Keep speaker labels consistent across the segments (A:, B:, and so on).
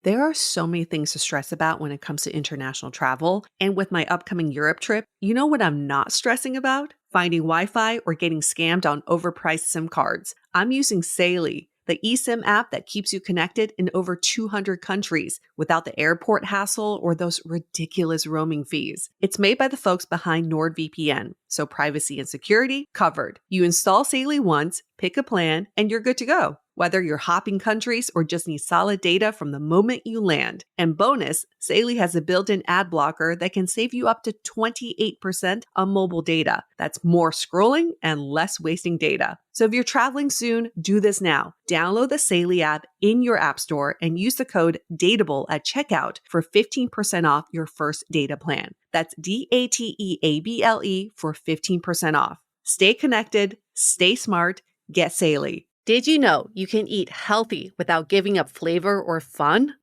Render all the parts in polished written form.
A: There are so many things to stress about when it comes to international travel. And with my upcoming Europe trip, you know what I'm not stressing about? Finding Wi-Fi or getting scammed on overpriced SIM cards. I'm using Saily, the eSIM app that keeps you connected in over 200 countries without the airport hassle or those ridiculous roaming fees. It's made by the folks behind NordVPN, so privacy and security covered. You install Saily once, pick a plan, and you're good to go. Whether you're hopping countries or just need solid data from the moment you land. And bonus, Saily has a built-in ad blocker that can save you up to 28% on mobile data. That's more scrolling and less wasting data. So if you're traveling soon, do this now. Download the Saily app in your app store and use the code DATEABLE at checkout for 15% off your first data plan. That's DATEABLE for 15% off. Stay connected, stay smart, get Saily. Did you know you can eat healthy without giving up flavor or fun?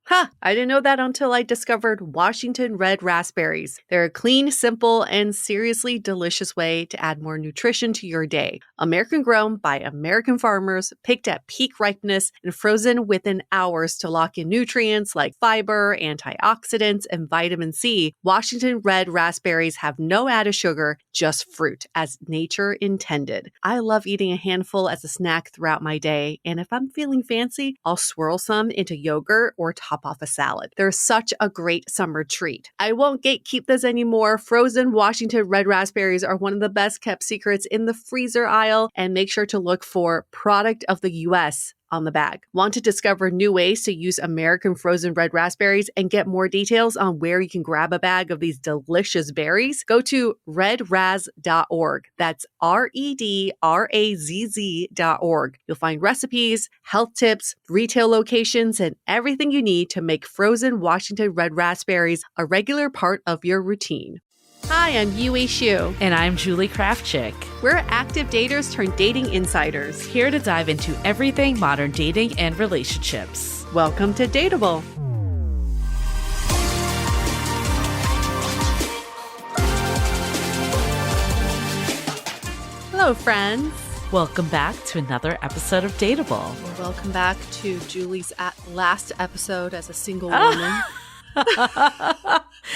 A: I didn't know that until I discovered Washington Red Raspberries. They're a clean, simple, and seriously delicious way to add more nutrition to your day. American grown by American farmers, picked at peak ripeness, and frozen within hours to lock in nutrients like fiber, antioxidants, and vitamin C. Washington Red Raspberries have no added sugar, just fruit, as nature intended. I love eating a handful as a snack throughout my day, and if I'm feeling fancy, I'll swirl some into yogurt or top off a salad. They're such a great summer treat. I won't gatekeep this anymore. Frozen Washington Red Raspberries are one of the best kept secrets in the freezer aisle, and make sure to look for Product of the U.S. on the bag. Want to discover new ways to use American frozen red raspberries and get more details on where you can grab a bag of these delicious berries? Go to redraz.org. That's redrazz.org. You'll find recipes, health tips, retail locations, and everything you need to make frozen Washington red raspberries a regular part of your routine. Hi, I'm Yue Xu.
B: And I'm Julie Krafchick.
A: We're active daters turned dating insiders.
B: Here to dive into everything modern dating and relationships.
A: Welcome to Dateable. Hello, friends.
B: Welcome back to another episode of Dateable.
A: Welcome back to Julie's last episode as a single woman.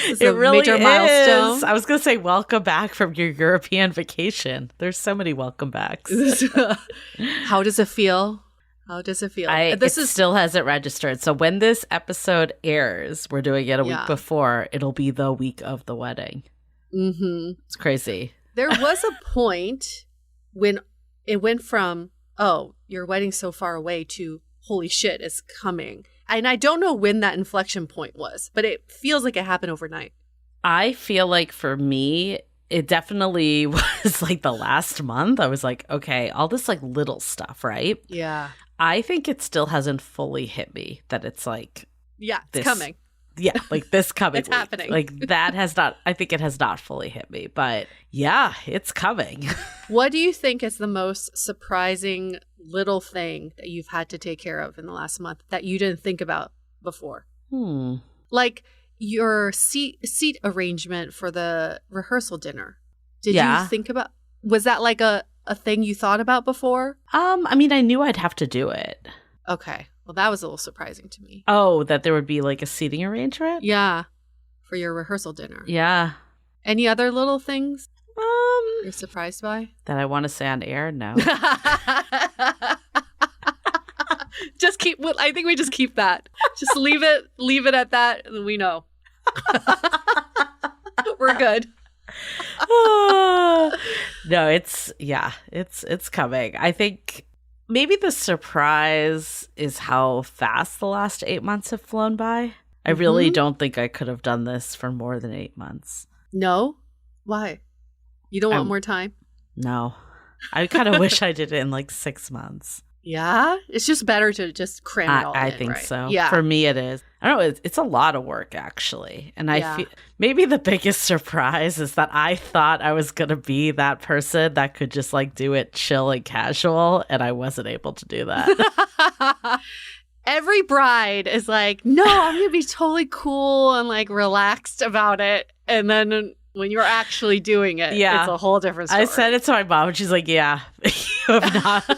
B: It really is. Milestone. I was going to say welcome back from your European vacation. There's so many welcome backs.
A: How does it feel? How does it feel?
B: Still hasn't registered. So when this episode airs, we're doing it a week before. It'll be the week of the wedding.
A: Mm-hmm.
B: It's crazy.
A: There was a point when it went from, oh, your wedding's so far away to, holy shit, it's coming. And I don't know when that inflection point was, but it feels like it happened overnight.
B: I feel like for me, it definitely was like the last month. I was like, okay, all this like little stuff, right?
A: Yeah.
B: I think it still hasn't fully hit me that it's like,
A: yeah, it's coming.
B: Yeah, like this coming
A: It's
B: week.
A: happening.
B: Like that has not, I think it has not fully hit me, but yeah, it's coming.
A: What do you think is the most surprising little thing that you've had to take care of in the last month that you didn't think about before? Like your seat arrangement for the rehearsal dinner. Did you think about, was that like a thing you thought about before?
B: I mean, I knew I'd have to do it.
A: Okay. Well, that was a little surprising to me.
B: Oh, that there would be like a seating arrangement?
A: Yeah. For your rehearsal dinner.
B: Yeah.
A: Any other little things you're surprised by?
B: That I want to say on air? No.
A: I think we just keep that. Just leave it at that, and we know. We're good.
B: No, it's coming. I think maybe the surprise is how fast the last 8 months have flown by. I really don't think I could have done this for more than 8 months.
A: No? Why? You don't want more time?
B: No. I kind of wish I did it in like 6 months.
A: Yeah? It's just better to just cram it all in,
B: I think
A: right?
B: so.
A: Yeah.
B: For me, it is. I don't know. It's a lot of work, actually. And I feel maybe the biggest surprise is that I thought I was going to be that person that could just like do it chill and casual. And I wasn't able to do that.
A: Every bride is like, no, I'm going to be totally cool and like relaxed about it. And then when you're actually doing it, it's a whole different story.
B: I said it to my mom and she's like, yeah, you have not.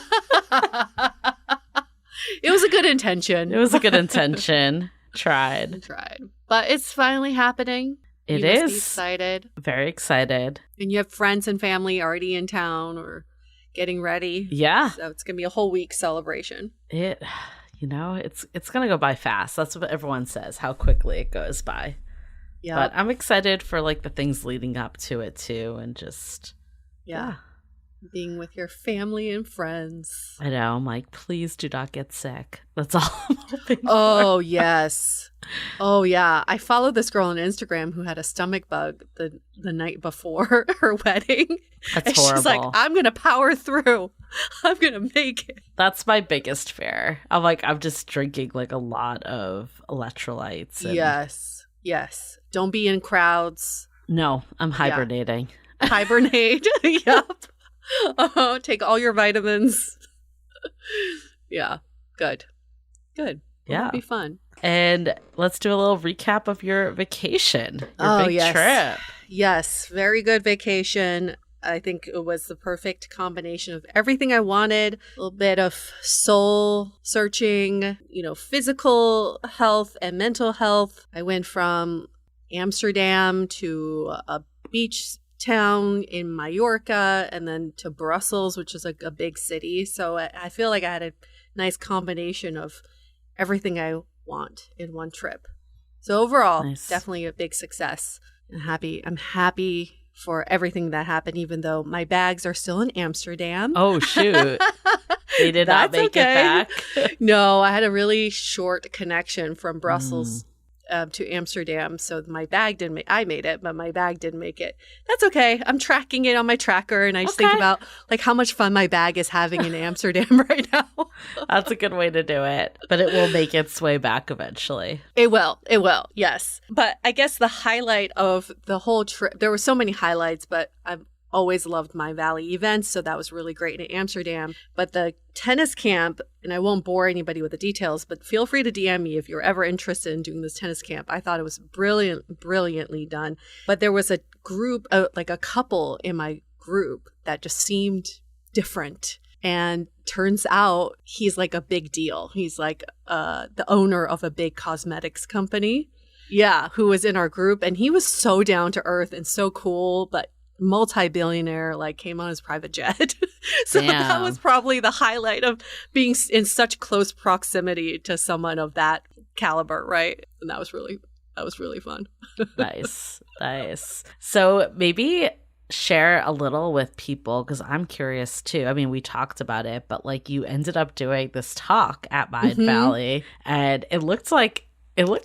A: It was a good intention.
B: It was a good intention. Tried.
A: But it's finally happening.
B: It
A: you
B: is.
A: Must be excited.
B: Very excited.
A: And you have friends and family already in town or getting ready.
B: Yeah.
A: So it's going to be a whole week celebration.
B: It's going to go by fast. That's what everyone says, how quickly it goes by. Yeah. But I'm excited for like the things leading up to it too, and just
A: being with your family and friends.
B: I know. I'm like, please do not get sick. That's all I'm hoping
A: for. Yes. Oh, yeah. I followed this girl on Instagram who had a stomach bug the night before her wedding.
B: That's
A: and
B: horrible.
A: She's like, I'm going to power through. I'm going to make it.
B: That's my biggest fear. I'm just drinking like a lot of electrolytes.
A: Yes. Don't be in crowds.
B: No, I'm hibernating.
A: Yeah. Hibernate. Yep. Take all your vitamins. Yeah. Good. Well, that'd be fun.
B: And let's do a little recap of your vacation. Your big trip.
A: Yes. Very good vacation. I think it was the perfect combination of everything I wanted. A little bit of soul searching, physical health and mental health. I went from Amsterdam to a beach town in Mallorca and then to Brussels, which is like a big city. So I feel like I had a nice combination of everything I want in one trip. So overall, definitely a big success. I'm happy for everything that happened, even though my bags are still in Amsterdam.
B: Oh, shoot. They did not make it back?
A: No, I had a really short connection from Brussels to Amsterdam. So my bag didn't I made it, but my bag didn't make it. That's okay. I'm tracking it on my tracker, and I just think about like how much fun my bag is having in Amsterdam right now.
B: That's a good way to do it. But it will make its way back eventually.
A: It will. Yes. But I guess the highlight of the whole trip, there were so many highlights, but I've always loved my Valley events, so that was really great in Amsterdam. But the tennis camp, and I won't bore anybody with the details, but feel free to DM me if you're ever interested in doing this tennis camp. I thought it was brilliantly done. But there was a group, like a couple in my group that just seemed different. And turns out he's like a big deal. He's like the owner of a big cosmetics company. Yeah, who was in our group. And he was so down to earth and so cool, but multi-billionaire, like came on his private jet. So that was probably the highlight of being in such close proximity to someone of that caliber, right? And that was really fun.
B: Nice. So maybe share a little with people, because I'm curious too. I mean, we talked about it, but like you ended up doing this talk at Mind Valley, and it looked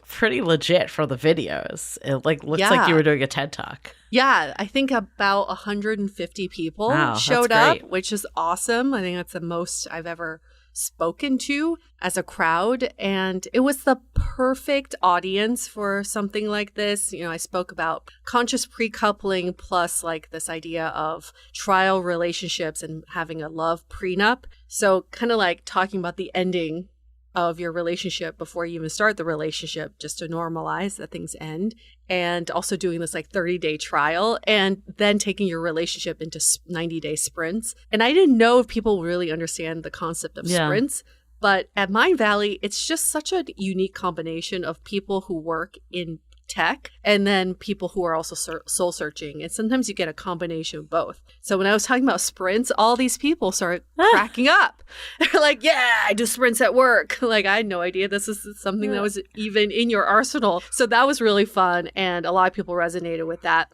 B: pretty legit for the videos. It like looks like you were doing a TED Talk.
A: Yeah, I think about 150 people showed up, which is awesome. I think that's the most I've ever spoken to as a crowd. And it was the perfect audience for something like this. I spoke about conscious pre-coupling plus like this idea of trial relationships and having a love prenup. So kind of like talking about the ending of your relationship before you even start the relationship, just to normalize that things end, and also doing this like 30-day trial and then taking your relationship into 90-day sprints. And I didn't know if people really understand the concept of sprints, but at Mind Valley, it's just such a unique combination of people who work in tech and then people who are also soul searching. And sometimes you get a combination of both. So when I was talking about sprints, all these people started cracking up. They're like, yeah, I do sprints at work. Like, I had no idea this is something that was even in your arsenal. So that was really fun. And a lot of people resonated with that.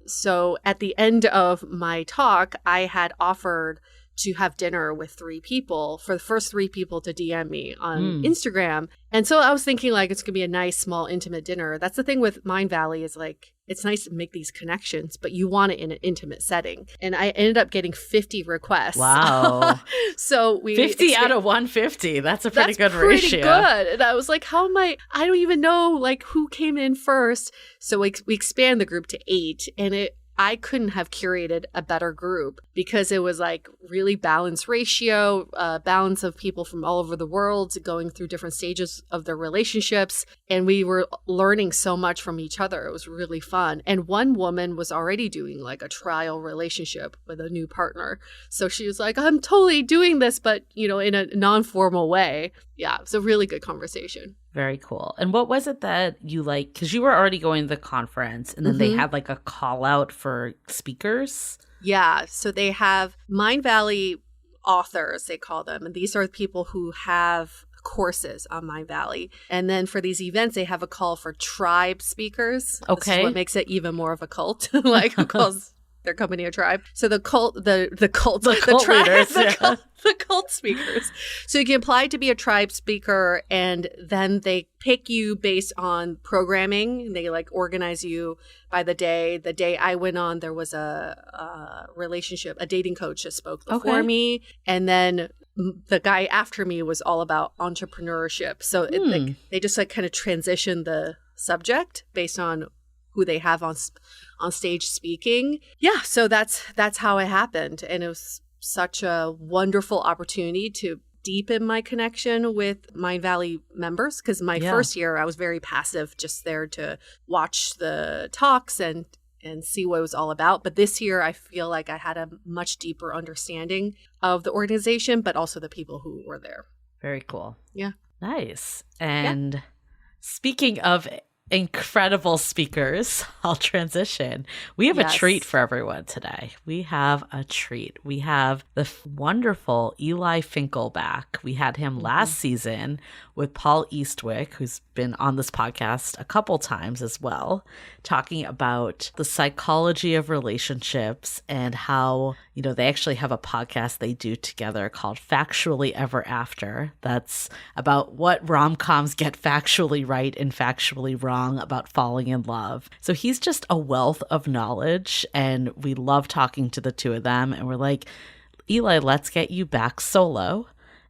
A: So at the end of my talk, I had offered to have dinner with 3 people, for the first 3 people to DM me on Instagram. And so I was thinking like it's going to be a nice, small, intimate dinner. That's the thing with Mind Valley is like, it's nice to make these connections, but you want it in an intimate setting. And I ended up getting 50 requests.
B: Wow.
A: So we
B: 50 out of 150. That's a pretty good ratio.
A: Good. And I was like, I don't even know like who came in first. So we expand the group to 8, and I couldn't have curated a better group because it was like really balanced ratio, balance of people from all over the world going through different stages of their relationships. And we were learning so much from each other. It was really fun. And one woman was already doing like a trial relationship with a new partner. So she was like, I'm totally doing this, but in a non-formal way. Yeah, it was a really good conversation.
B: Very cool. And what was it that you like? Because you were already going to the conference and then they had like a call out for speakers.
A: Yeah. So they have Mind Valley authors, they call them. And these are people who have courses on Mind Valley. And then for these events, they have a call for tribe speakers.
B: Okay.
A: This is what makes it even more of a cult. Like who calls their company a tribe. So the cult speakers. So you can apply to be a tribe speaker, and then they pick you based on programming. They like organize you by the day. The day I went on, there was a dating coach that spoke before me. And then the guy after me was all about entrepreneurship. So they just like kind of transition the subject based on who they have on stage speaking. Yeah, so that's how it happened. And it was such a wonderful opportunity to deepen my connection with Mind Valley members, because my first year I was very passive, just there to watch the talks and see what it was all about. But this year I feel like I had a much deeper understanding of the organization, but also the people who were there.
B: Very cool.
A: Yeah.
B: Nice. And speaking of incredible speakers, I'll transition. We have a treat for everyone today. We have a treat. We have the wonderful Eli Finkel back. We had him last season with Paul Eastwick, who's been on this podcast a couple times as well, talking about the psychology of relationships and how, they actually have a podcast they do together called Factually Ever After. That's about what rom-coms get factually right and factually wrong about falling in love. So he's just a wealth of knowledge, and we love talking to the two of them. And we're like, Eli, let's get you back solo.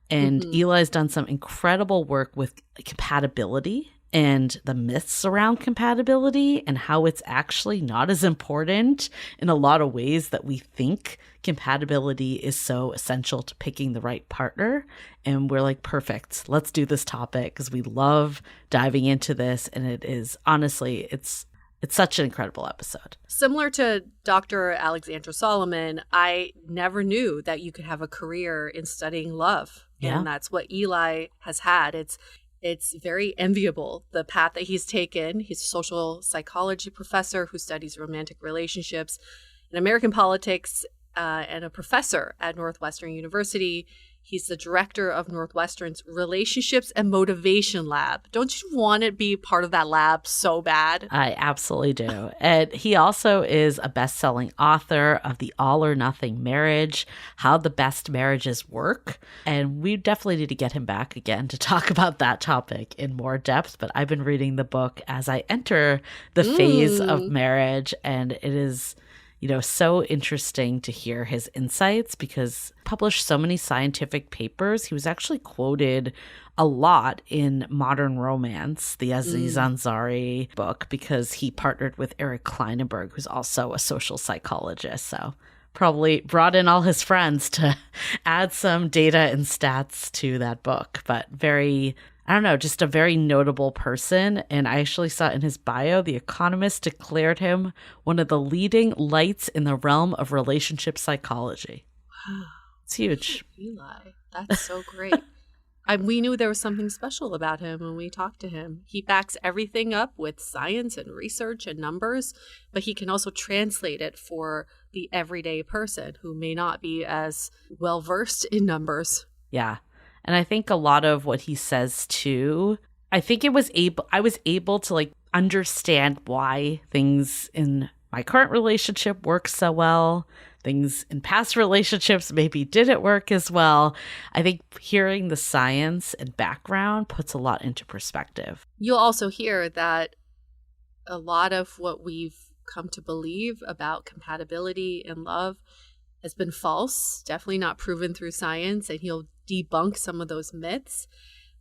B: And Eli's done some incredible work with compatibility and the myths around compatibility and how it's actually not as important in a lot of ways that we think compatibility is so essential to picking the right partner. And we're like, perfect, let's do this topic because we love diving into this. And it is honestly, it's such an incredible episode. Similar to Dr. Alexandra Solomon, I never knew that you could have a career in studying love. Yeah. And that's what Eli has had. It's very enviable, the path that he's taken. He's a social psychology professor who studies romantic relationships and American politics, and a professor at Northwestern University. He's the director of Northwestern's Relationships and Motivation Lab. Don't you want to be part of that lab so bad? I absolutely do. And he also is a best-selling author of The All or Nothing Marriage, How the Best Marriages Work. And we definitely need to get him back again to talk about that topic in more depth. But I've been reading the book as I enter the phase of marriage, and it is so interesting to hear his insights because he published so many scientific papers. He was actually quoted a lot in Modern Romance, the Aziz Ansari book, because he partnered with Eric Kleinenberg, who's also a social psychologist. So probably brought in all his friends to add some data and stats to that book, but just a very notable person. And I actually saw in his bio, The Economist declared him one of the leading lights in the realm of relationship psychology. Wow. It's huge. Eli, that's so great. We knew there was something special about him when we talked to him. He backs everything up with science and research and numbers, but he can also translate it for the everyday person who may not be as well versed in numbers. Yeah. And I think a lot of what he says too, I was able to understand why things in my current relationship work so well. Things in past relationships maybe didn't work as well. I think hearing the science and background puts a lot into perspective. You'll also hear that a lot of what we've come to believe about compatibility and love has been false, definitely not proven through science, and he'll debunk some of those myths.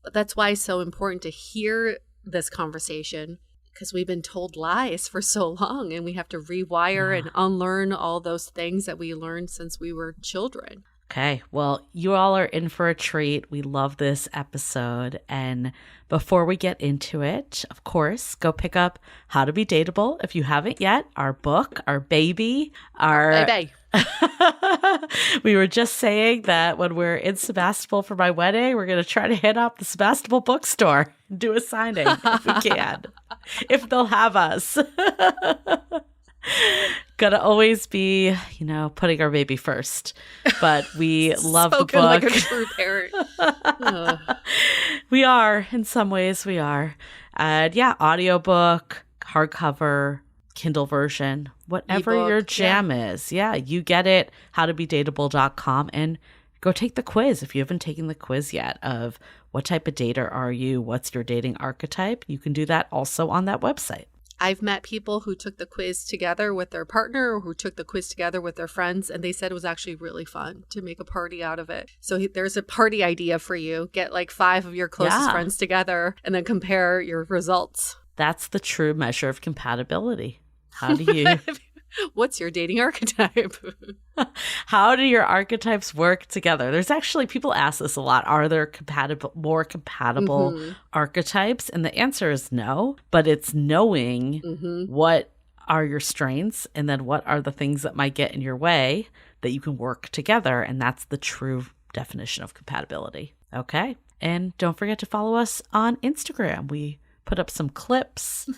B: But that's why it's so important to hear this conversation, because we've been told lies for so long, and we have to rewire and unlearn all those things that we learned since we were children. Okay, well, you all are in for a treat. We love this episode. And before we get into it, of course, go pick up How to Be Dateable if you haven't yet. Our book, our baby, our baby. We were just saying that when we're in Sebastopol for my wedding, we're going to try to hit up the Sebastopol bookstore do a signing if we can, if they'll have us. Gotta always be, putting our baby first. But we love the book.
A: Like a true parent.
B: We are, in some ways we are. Audiobook, hardcover, Kindle version, whatever
A: ebook,
B: your jam is. Yeah, you get it, howtobedateable.com, and go take the quiz if you haven't taken the quiz yet of what type of dater are you, what's your dating archetype. You can do that also on that website.
A: I've met people who took the quiz together with their partner or who took the quiz together with their friends, and they said it was actually really fun to make a party out of it. So there's a party idea for you. Get like 5 of your closest friends together and then compare your results.
B: That's the true measure of compatibility. How do you...
A: What's your dating archetype?
B: How do your archetypes work together? There's actually, people ask this a lot. Are there more compatible archetypes? And the answer is no, but it's knowing what are your strengths and then what are the things that might get in your way that you can work together. And that's the true definition of compatibility. Okay. And don't forget to follow us on Instagram. We put up some clips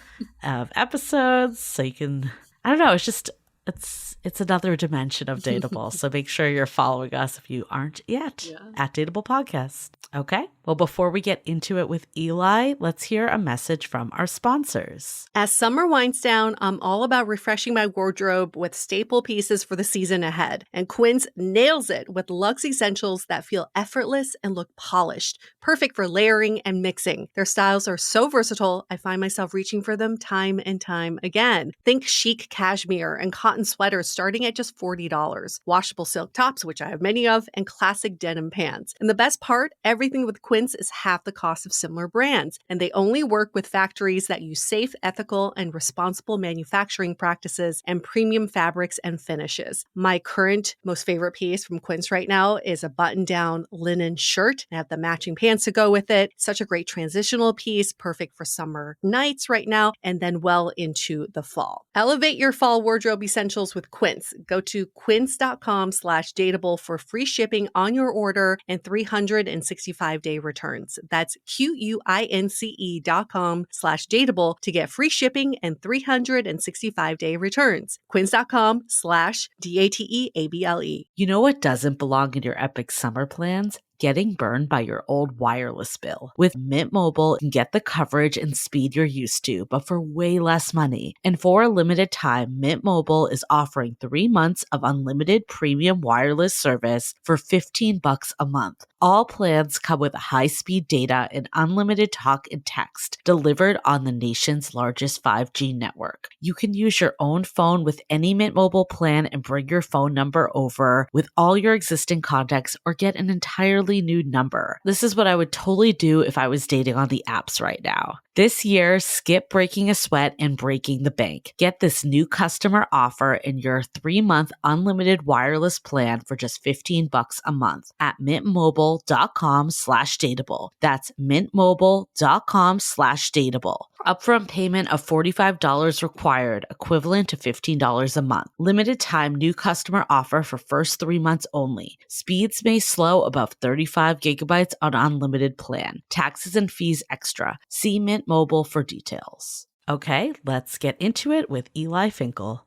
B: of episodes so you can... I don't know. It's just, it's another dimension of Dateable. So make sure you're following us if you aren't yet at Dateable Podcast. Okay. Well, before we get into it with Eli, let's hear a message from our sponsors.
A: As summer winds down, I'm all about refreshing my wardrobe with staple pieces for the season ahead. And Quince nails it with luxe essentials that feel effortless and look polished, perfect for layering and mixing. Their styles are so versatile, I find myself reaching for them time and time again. Think chic cashmere and cotton sweaters starting at just $40, washable silk tops, which I have many of, and classic denim pants. And the best part, everything with Quince is half the cost of similar brands, and they only work with factories that use safe, ethical, and responsible manufacturing practices and premium fabrics and finishes. My current most favorite piece from Quince right now is a button-down linen shirt. I have the matching pants to go with it. Such a great transitional piece, perfect for summer nights right now, and then well into the fall. Elevate your fall wardrobe essentials with Quince. Go to quince.com/dateable for free shipping on your order and 365-day returns. That's QUINCE.com/dateable to get free shipping and 365-day returns. Quince.com/DATEABLE.
B: You know what doesn't belong in your epic summer plans? Getting burned by your old wireless bill. With Mint Mobile, you can get the coverage and speed you're used to, but for way less money. And for a limited time, Mint Mobile is offering 3 months of unlimited premium wireless service for $15 a month. All plans come with high-speed data and unlimited talk and text delivered on the nation's largest 5G network. You can use your own phone with any Mint Mobile plan and bring your phone number over with all your existing contacts or get an entirely new number. This is what I would totally do if I was dating on the apps right now. This year, skip breaking a sweat and breaking the bank. Get this new customer offer in your 3-month unlimited wireless plan for just $15 a month at mintmobile.com/dateable. That's mintmobile.com/dateable. Upfront payment of $45 required, equivalent to $15 a month. Limited time new customer offer for first 3 months only. Speeds may slow above 35 gigabytes on unlimited plan. Taxes and fees extra. See Mint Mobile for details. Okay, let's get into it with Eli Finkel.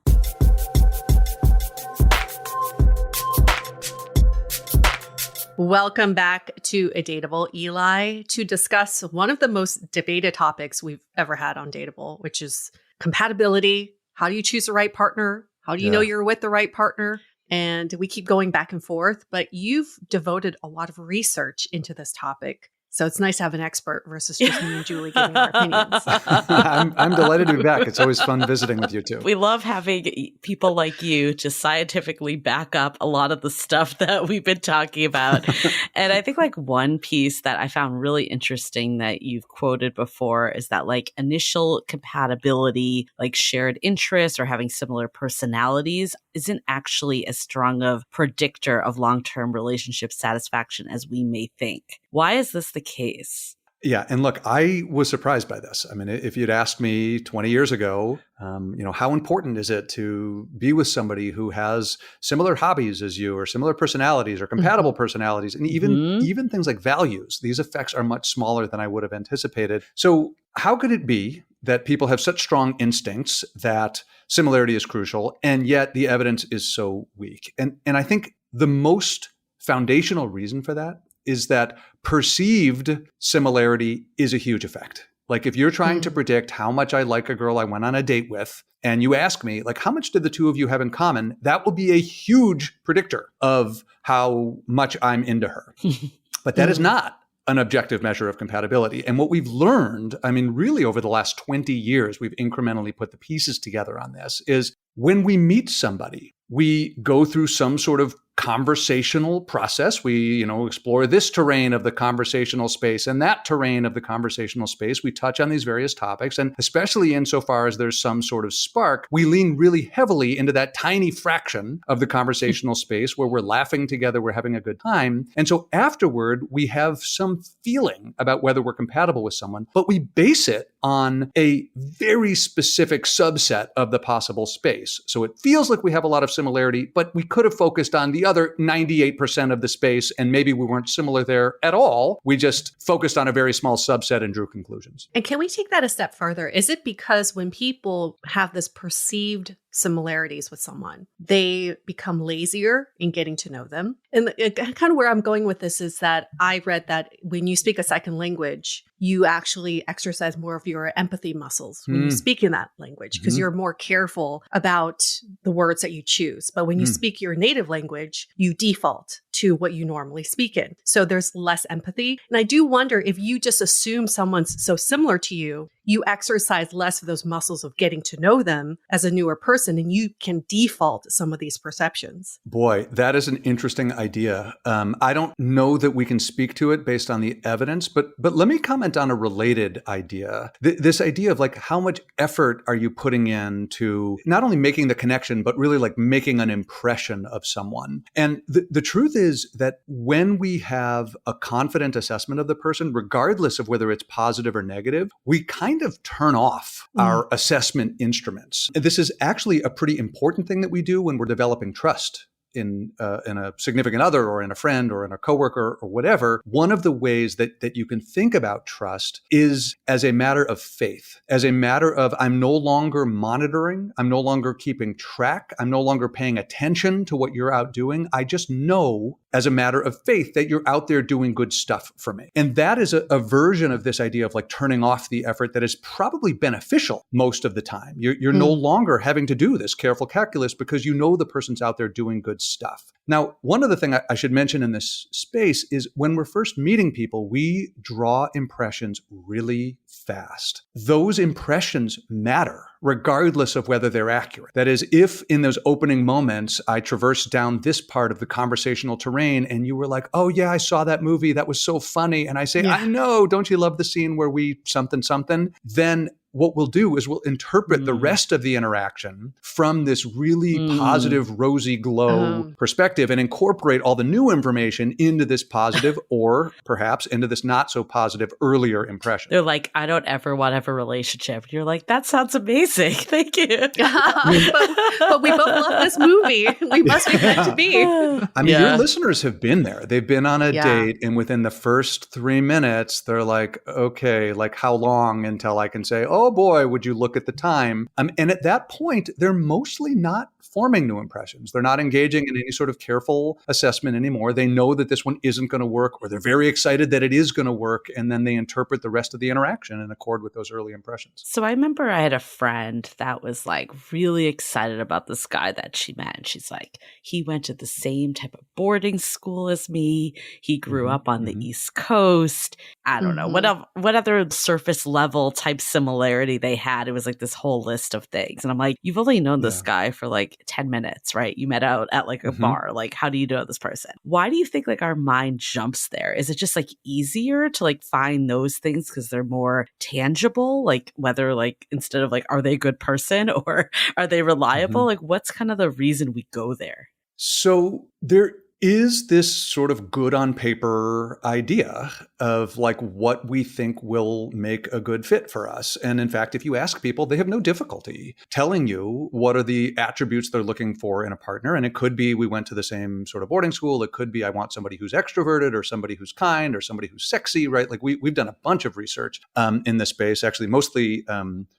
A: Welcome back to A Dateable, Eli, to discuss one of the most debated topics we've ever had on Dateable, which is compatibility. How do you choose the right partner? How do you know you're with the right partner? And we keep going back and forth, but you've devoted a lot of research into this topic. So it's nice to have an expert versus just me and Julie giving our opinions.
C: I'm delighted to be back. It's always fun visiting with you two.
B: We love having people like you to scientifically back up a lot of the stuff that we've been talking about. And I think like one piece that I found really interesting that you've quoted before is that like initial compatibility, like shared interests or having similar personalities isn't actually as strong of predictor of long-term relationship satisfaction as we may think. Why is this the case?
C: Yeah. And look, I was surprised by this. I mean, if you'd asked me 20 years ago, how important is it to be with somebody who has similar hobbies as you or similar personalities or compatible personalities, and even things like values, these effects are much smaller than I would have anticipated. So how could it be that people have such strong instincts that similarity is crucial, and yet the evidence is so weak? And I think the most foundational reason for that is that perceived similarity is a huge effect. Like if you're trying to predict how much I like a girl I went on a date with, and you ask me, like, how much did the two of you have in common? That will be a huge predictor of how much I'm into her. But that is not an objective measure of compatibility. And what we've learned, I mean, really over the last 20 years, we've incrementally put the pieces together on this, is when we meet somebody, we go through some sort of conversational process. We, explore this terrain of the conversational space and that terrain of the conversational space. We touch on these various topics. And especially insofar as there's some sort of spark, we lean really heavily into that tiny fraction of the conversational space where we're laughing together, we're having a good time. And so afterward, we have some feeling about whether we're compatible with someone, but we base it on a very specific subset of the possible space. So it feels like we have a lot of similarity, but we could have focused on the other 98% of the space, and maybe we weren't similar there at all. We just focused on a very small subset and drew conclusions.
A: And can we take that a step further? Is it because when people have this perceived similarities with someone, they become lazier in getting to know them? And kind of where I'm going with this is that I read that when you speak a second language, you actually exercise more of your empathy muscles when you speak in that language because you're more careful about the words that you choose. But when you speak your native language, you default to what you normally speak in. So there's less empathy. And I do wonder if you just assume someone's so similar to you, you exercise less of those muscles of getting to know them as a newer person, and you can default some of these perceptions.
C: Boy, that is an interesting idea. I don't know that we can speak to it based on the evidence, but let me comment on a related idea. This idea of like, how much effort are you putting into not only making the connection, but really like making an impression of someone? And the truth is that when we have a confident assessment of the person, regardless of whether it's positive or negative, we kind of turn off our assessment instruments. And this is actually a pretty important thing that we do when we're developing trust in a significant other or in a friend or in a coworker or whatever. One of the ways that you can think about trust is as a matter of faith, as a matter of I'm no longer monitoring, I'm no longer keeping track, I'm no longer paying attention to what you're out doing. I just know as a matter of faith that you're out there doing good stuff for me. And that is a version of this idea of like turning off the effort that is probably beneficial most of the time. You're no longer having to do this careful calculus because you know the person's out there doing good stuff. Now, one other thing I should mention in this space is when we're first meeting people, we draw impressions really fast. Those impressions matter regardless of whether they're accurate. That is, if in those opening moments, I traversed down this part of the conversational terrain and you were like, oh yeah, I saw that movie, that was so funny. And I say, I know, don't you love the scene where we something, then what we'll do is we'll interpret the rest of the interaction from this really positive, rosy glow perspective and incorporate all the new information into this positive or perhaps into this not so positive earlier impression.
B: They're like, I don't ever want to have a relationship. You're like, that sounds amazing. Thank you.
A: but we both love this movie. We must be meant to be.
C: I mean, your listeners have been there. They've been on a date, and within the first 3 minutes, they're like, okay, like how long until I can say, oh boy, would you look at the time? And at that point, they're mostly not forming new impressions. They're not engaging in any sort of careful assessment anymore. They know that this one isn't going to work, or they're very excited that it is going to work. And then they interpret the rest of the interaction in accord with those early impressions.
B: So I remember I had a friend that was like really excited about this guy that she met. And she's like, he went to the same type of boarding school as me. He grew up on the East Coast. I don't know what other surface level type similarity they had. It was like this whole list of things. And I'm like, you've only known this guy for like 10 minutes, right? You met out at like a bar. Like, how do you know this person? Why do you think like our mind jumps there? Is it just like easier to like find those things because they're more tangible? Like whether like instead of like, are they a good person or are they reliable? Like what's kind of the reason we go there?
C: So there is this sort of good on paper idea of like what we think will make a good fit for us. And in fact, if you ask people, they have no difficulty telling you what are the attributes they're looking for in a partner. And it could be we went to the same sort of boarding school. It could be I want somebody who's extroverted or somebody who's kind or somebody who's sexy, right? Like we've done a bunch of research in this space, actually mostly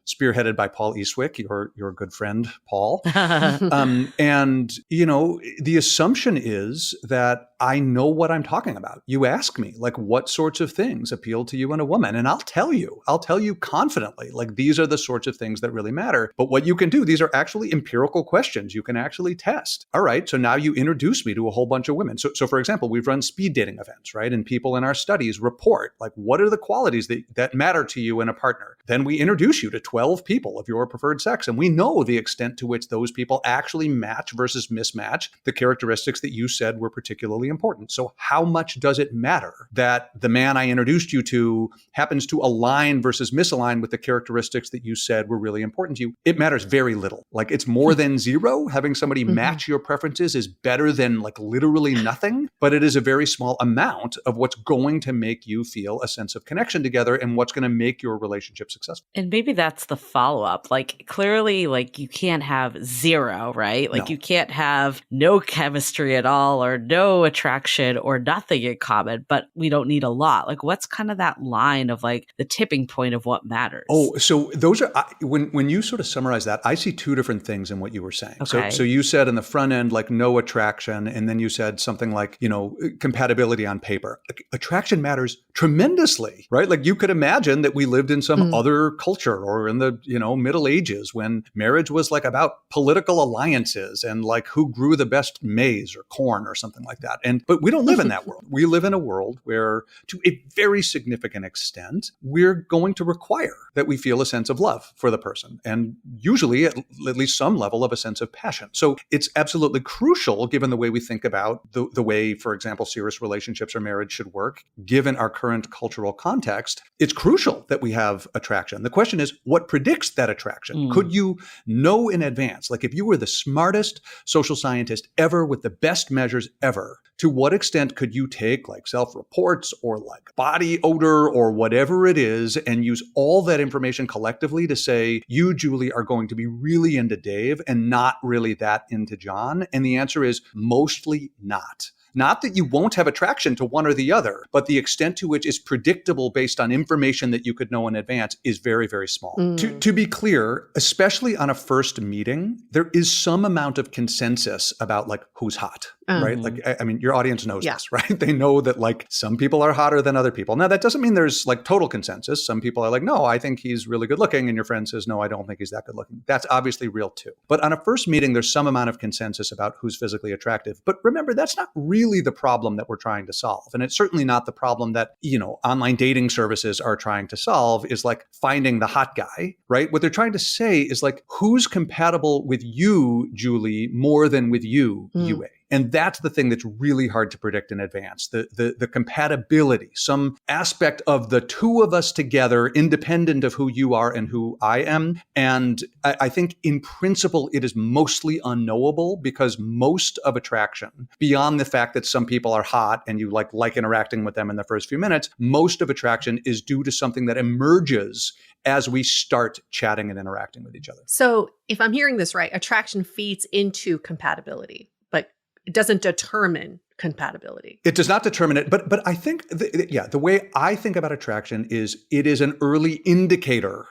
C: spearheaded by Paul Eastwick, your good friend, Paul. And, you know, the assumption is that I know what I'm talking about. You ask me, like, what sorts of things appeal to you in a woman? And I'll tell you confidently, like, these are the sorts of things that really matter. But what you can do, these are actually empirical questions you can actually test. All right, so now you introduce me to a whole bunch of women. So for example, we've run speed dating events, right? And people in our studies report, like, what are the qualities that matter to you in a partner? Then we introduce you to 12 people of your preferred sex. And we know the extent to which those people actually match versus mismatch the characteristics that you said were particularly important. So how much does it matter that the man I introduced you to happens to align versus misalign with the characteristics that you said were really important to you? It matters very little. Like it's more than zero. Having somebody match your preferences is better than like literally nothing, but it is a very small amount of what's going to make you feel a sense of connection together and what's going to make your relationship successful.
B: And maybe that's the follow-up. Like clearly, like you can't have zero, right? Like you can't have no chemistry at all or no attraction or nothing in common, but we don't need a lot. Like what's kind of that line of like the tipping point of what matters?
C: Oh, so those are, when you sort of summarize that, I see two different things in what you were saying.
B: Okay.
C: So you said in the front end, like no attraction. And then you said something like, you know, compatibility on paper. Attraction matters tremendously, right? Like you could imagine that we lived in some other culture or in the, you know, Middle Ages when marriage was like about political alliances and like who grew the best maize or corn or something like that. But we don't live in that world. We live in a world where to a very significant extent, we're going to require that we feel a sense of love for the person and usually at least some level of a sense of passion. So it's absolutely crucial given the way we think about the way, for example, serious relationships or marriage should work, given our current cultural context. It's crucial that we have attraction. The question is, what predicts that attraction? Could you know in advance, like if you were the smartest social scientist ever with the best measures ever, to what extent could you take like self-reports or like body odor or whatever it is and use all that information collectively to say, you, Julie, are going to be really into Dave and not really that into John? And the answer is mostly not. Not that you won't have attraction to one or the other, but the extent to which is predictable based on information that you could know in advance is very, very small. To be clear, especially on a first meeting, there is some amount of consensus about like who's hot, right? Like, I mean, your audience knows this, right? They know that like some people are hotter than other people. Now, that doesn't mean there's like total consensus. Some people are like, no, I think he's really good looking. And your friend says, no, I don't think he's that good looking. That's obviously real too. But on a first meeting, there's some amount of consensus about who's physically attractive. But remember, that's not really the problem that we're trying to solve. And it's certainly not the problem that, you know, online dating services are trying to solve is like finding the hot guy, right? What they're trying to say is like, who's compatible with you, Julie, more than with you, Yue? And that's the thing that's really hard to predict in advance, the compatibility, some aspect of the two of us together, independent of who you are and who I am. And I think in principle, it is mostly unknowable because most of attraction, beyond the fact that some people are hot and you like interacting with them in the first few minutes, most of attraction is due to something that emerges as we start chatting and interacting with each other.
A: So if I'm hearing this right, attraction feeds into compatibility, but it doesn't determine compatibility.
C: It does not determine it, but I think, the way I think about attraction is it is an early indicator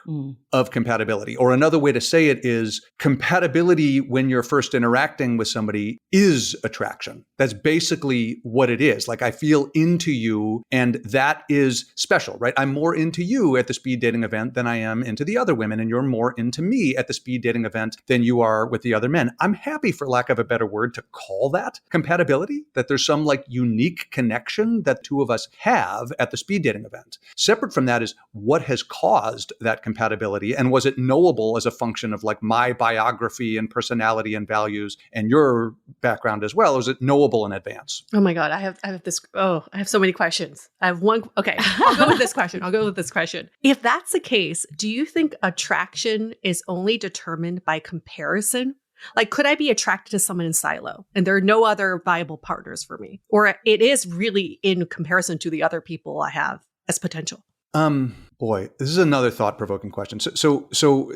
C: of compatibility. Or another way to say it is compatibility when you're first interacting with somebody is attraction. That's basically what it is. Like I feel into you and that is special, right? I'm more into you at the speed dating event than I am into the other women and you're more into me at the speed dating event than you are with the other men. I'm happy, for lack of a better word, to call that compatibility, that there's some like unique connection that two of us have at the speed dating event. Separate from that is what has caused that compatibility and was it knowable as a function of like my biography and personality and values and your background as well? Is it knowable in advance?
A: Oh my God, I have this. Oh, I have so many questions. I have one. Okay, I'll go with this question. If that's the case, do you think attraction is only determined by comparison? Like, could I be attracted to someone in silo and there are no other viable partners for me? Or it is really in comparison to the other people I have as potential?
C: Boy, this is another thought-provoking question. So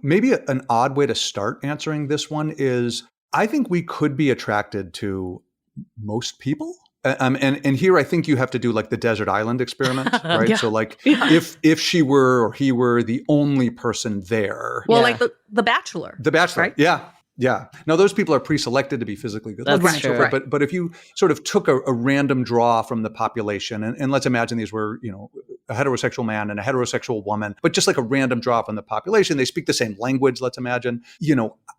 C: maybe an odd way to start answering this one is, I think we could be attracted to most people. And here I think you have to do like the desert island experiment, right?
A: Yeah.
C: So like if she were or he were the only person there.
A: Well, like the Bachelor.
C: The Bachelor,
A: right?
C: Yeah. Now those people are pre-selected to be physically good looking and so forth.
A: Right.
C: But if you sort of took a random draw from the population, and let's imagine these were, a heterosexual man and a heterosexual woman, but just like a random draw from the population, they speak the same language, let's imagine,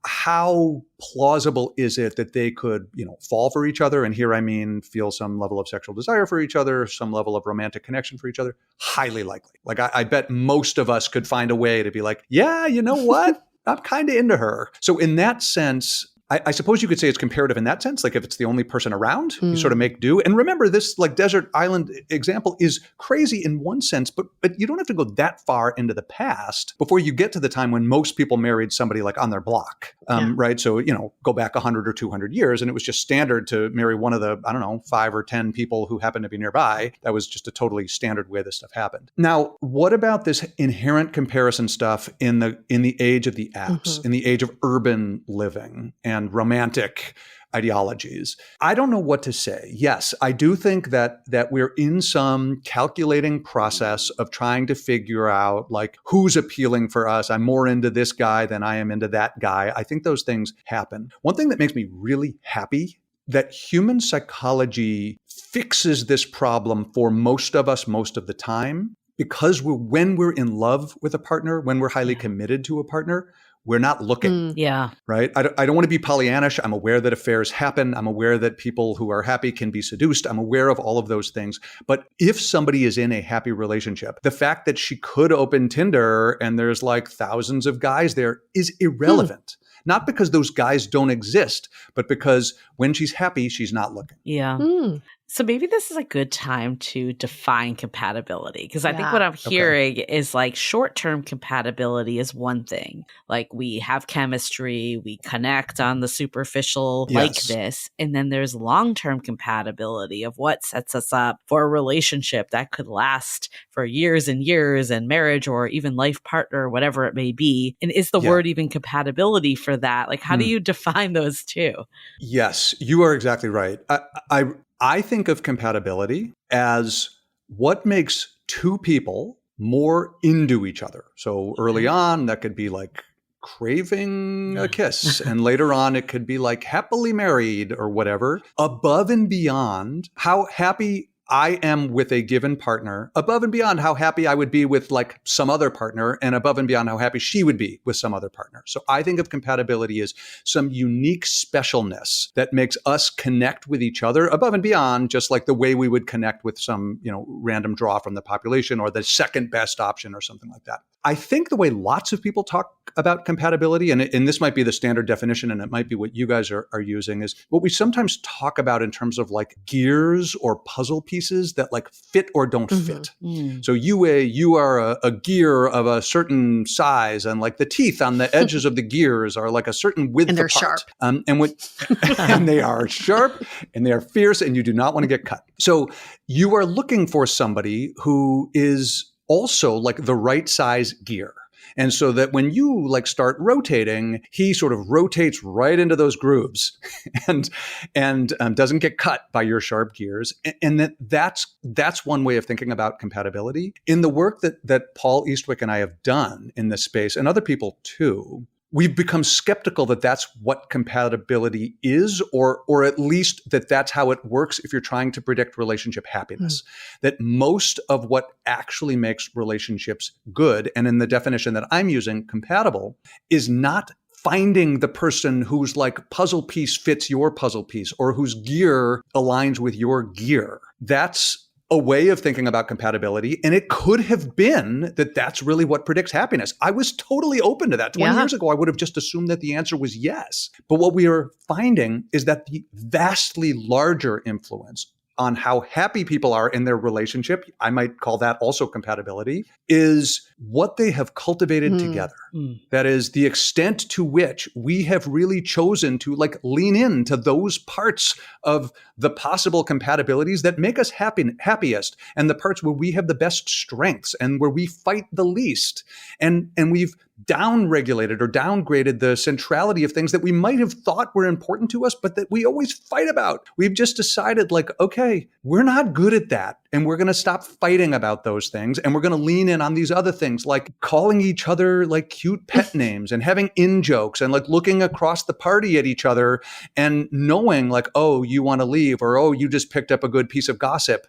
C: how plausible is it that they could, fall for each other? And here I mean, feel some level of sexual desire for each other, some level of romantic connection for each other? Highly likely. Like I bet most of us could find a way to be like, yeah, you know what? I'm kind of into her. So in that sense, I suppose you could say it's comparative in that sense. Like if it's the only person around, you sort of make do. And remember, this like desert island example is crazy in one sense, but you don't have to go that far into the past before you get to the time when most people married somebody like on their block, right? So, go back 100 or 200 years and it was just standard to marry one of the, 5 or 10 people who happened to be nearby. That was just a totally standard way this stuff happened. Now, what about this inherent comparison stuff in the age of the apps, in the age of urban living and romantic ideologies? I don't know what to say. Yes, I do think that we're in some calculating process of trying to figure out like who's appealing for us. I'm more into this guy than I am into that guy. I think those things happen. One thing that makes me really happy, that human psychology fixes this problem for most of us most of the time, because when we're in love with a partner, when we're highly committed to a partner, we're not looking. Right? I don't want to be Pollyannish. I'm aware that affairs happen. I'm aware that people who are happy can be seduced. I'm aware of all of those things. But if somebody is in a happy relationship, the fact that she could open Tinder and there's like thousands of guys there is irrelevant. Not because those guys don't exist, but because when she's happy, she's not looking.
B: So maybe this is a good time to define compatibility, because I think what I'm hearing is like short-term compatibility is one thing. Like we have chemistry, we connect on the superficial likeness, and then there's long-term compatibility of what sets us up for a relationship that could last for years and years, and marriage or even life partner, whatever it may be. And is the word even compatibility for that? Like how do you define those two?
C: Yes, you are exactly right. I think of compatibility as what makes two people more into each other. So early on, that could be like craving a kiss. And later on, it could be like happily married or whatever. Above and beyond how happy I am with a given partner, above and beyond how happy I would be with like some other partner, and above and beyond how happy she would be with some other partner. So I think of compatibility as some unique specialness that makes us connect with each other above and beyond just like the way we would connect with some, random draw from the population or the second best option or something like that. I think the way lots of people talk about compatibility, and this might be the standard definition, and it might be what you guys are using, is what we sometimes talk about in terms of like gears or puzzle pieces that like fit or don't fit. So you are a gear of a certain size, and like the teeth on the edges of the gears are like a certain width
A: and they're
C: apart.
A: Sharp.
C: And they are sharp and they are fierce, and you do not want to get cut. So you are looking for somebody who is also like the right size gear. And so that when you like start rotating, he sort of rotates right into those grooves and doesn't get cut by your sharp gears. And that's one way of thinking about compatibility. In the work that Paul Eastwick and I have done in this space, and other people too, we've become skeptical that that's what compatibility is, or at least that that's how it works if you're trying to predict relationship happiness. That most of what actually makes relationships good, and in the definition that I'm using, compatible, is not finding the person whose like puzzle piece fits your puzzle piece or whose gear aligns with your gear. That's a way of thinking about compatibility. And it could have been that that's really what predicts happiness. I was totally open to that. 20 years ago, I would have just assumed that the answer was yes. But what we are finding is that the vastly larger influence, on how happy people are in their relationship, I might call that also compatibility, is what they have cultivated together. That is the extent to which we have really chosen to like lean into those parts of the possible compatibilities that make us happiest, and the parts where we have the best strengths and where we fight the least. And we've down-regulated or downgraded the centrality of things that we might have thought were important to us, but that we always fight about. We've just decided like, okay, we're not good at that. And we're going to stop fighting about those things. And we're going to lean in on these other things, like calling each other like cute pet names and having in-jokes and like looking across the party at each other and knowing like, oh, you want to leave, or, oh, you just picked up a good piece of gossip.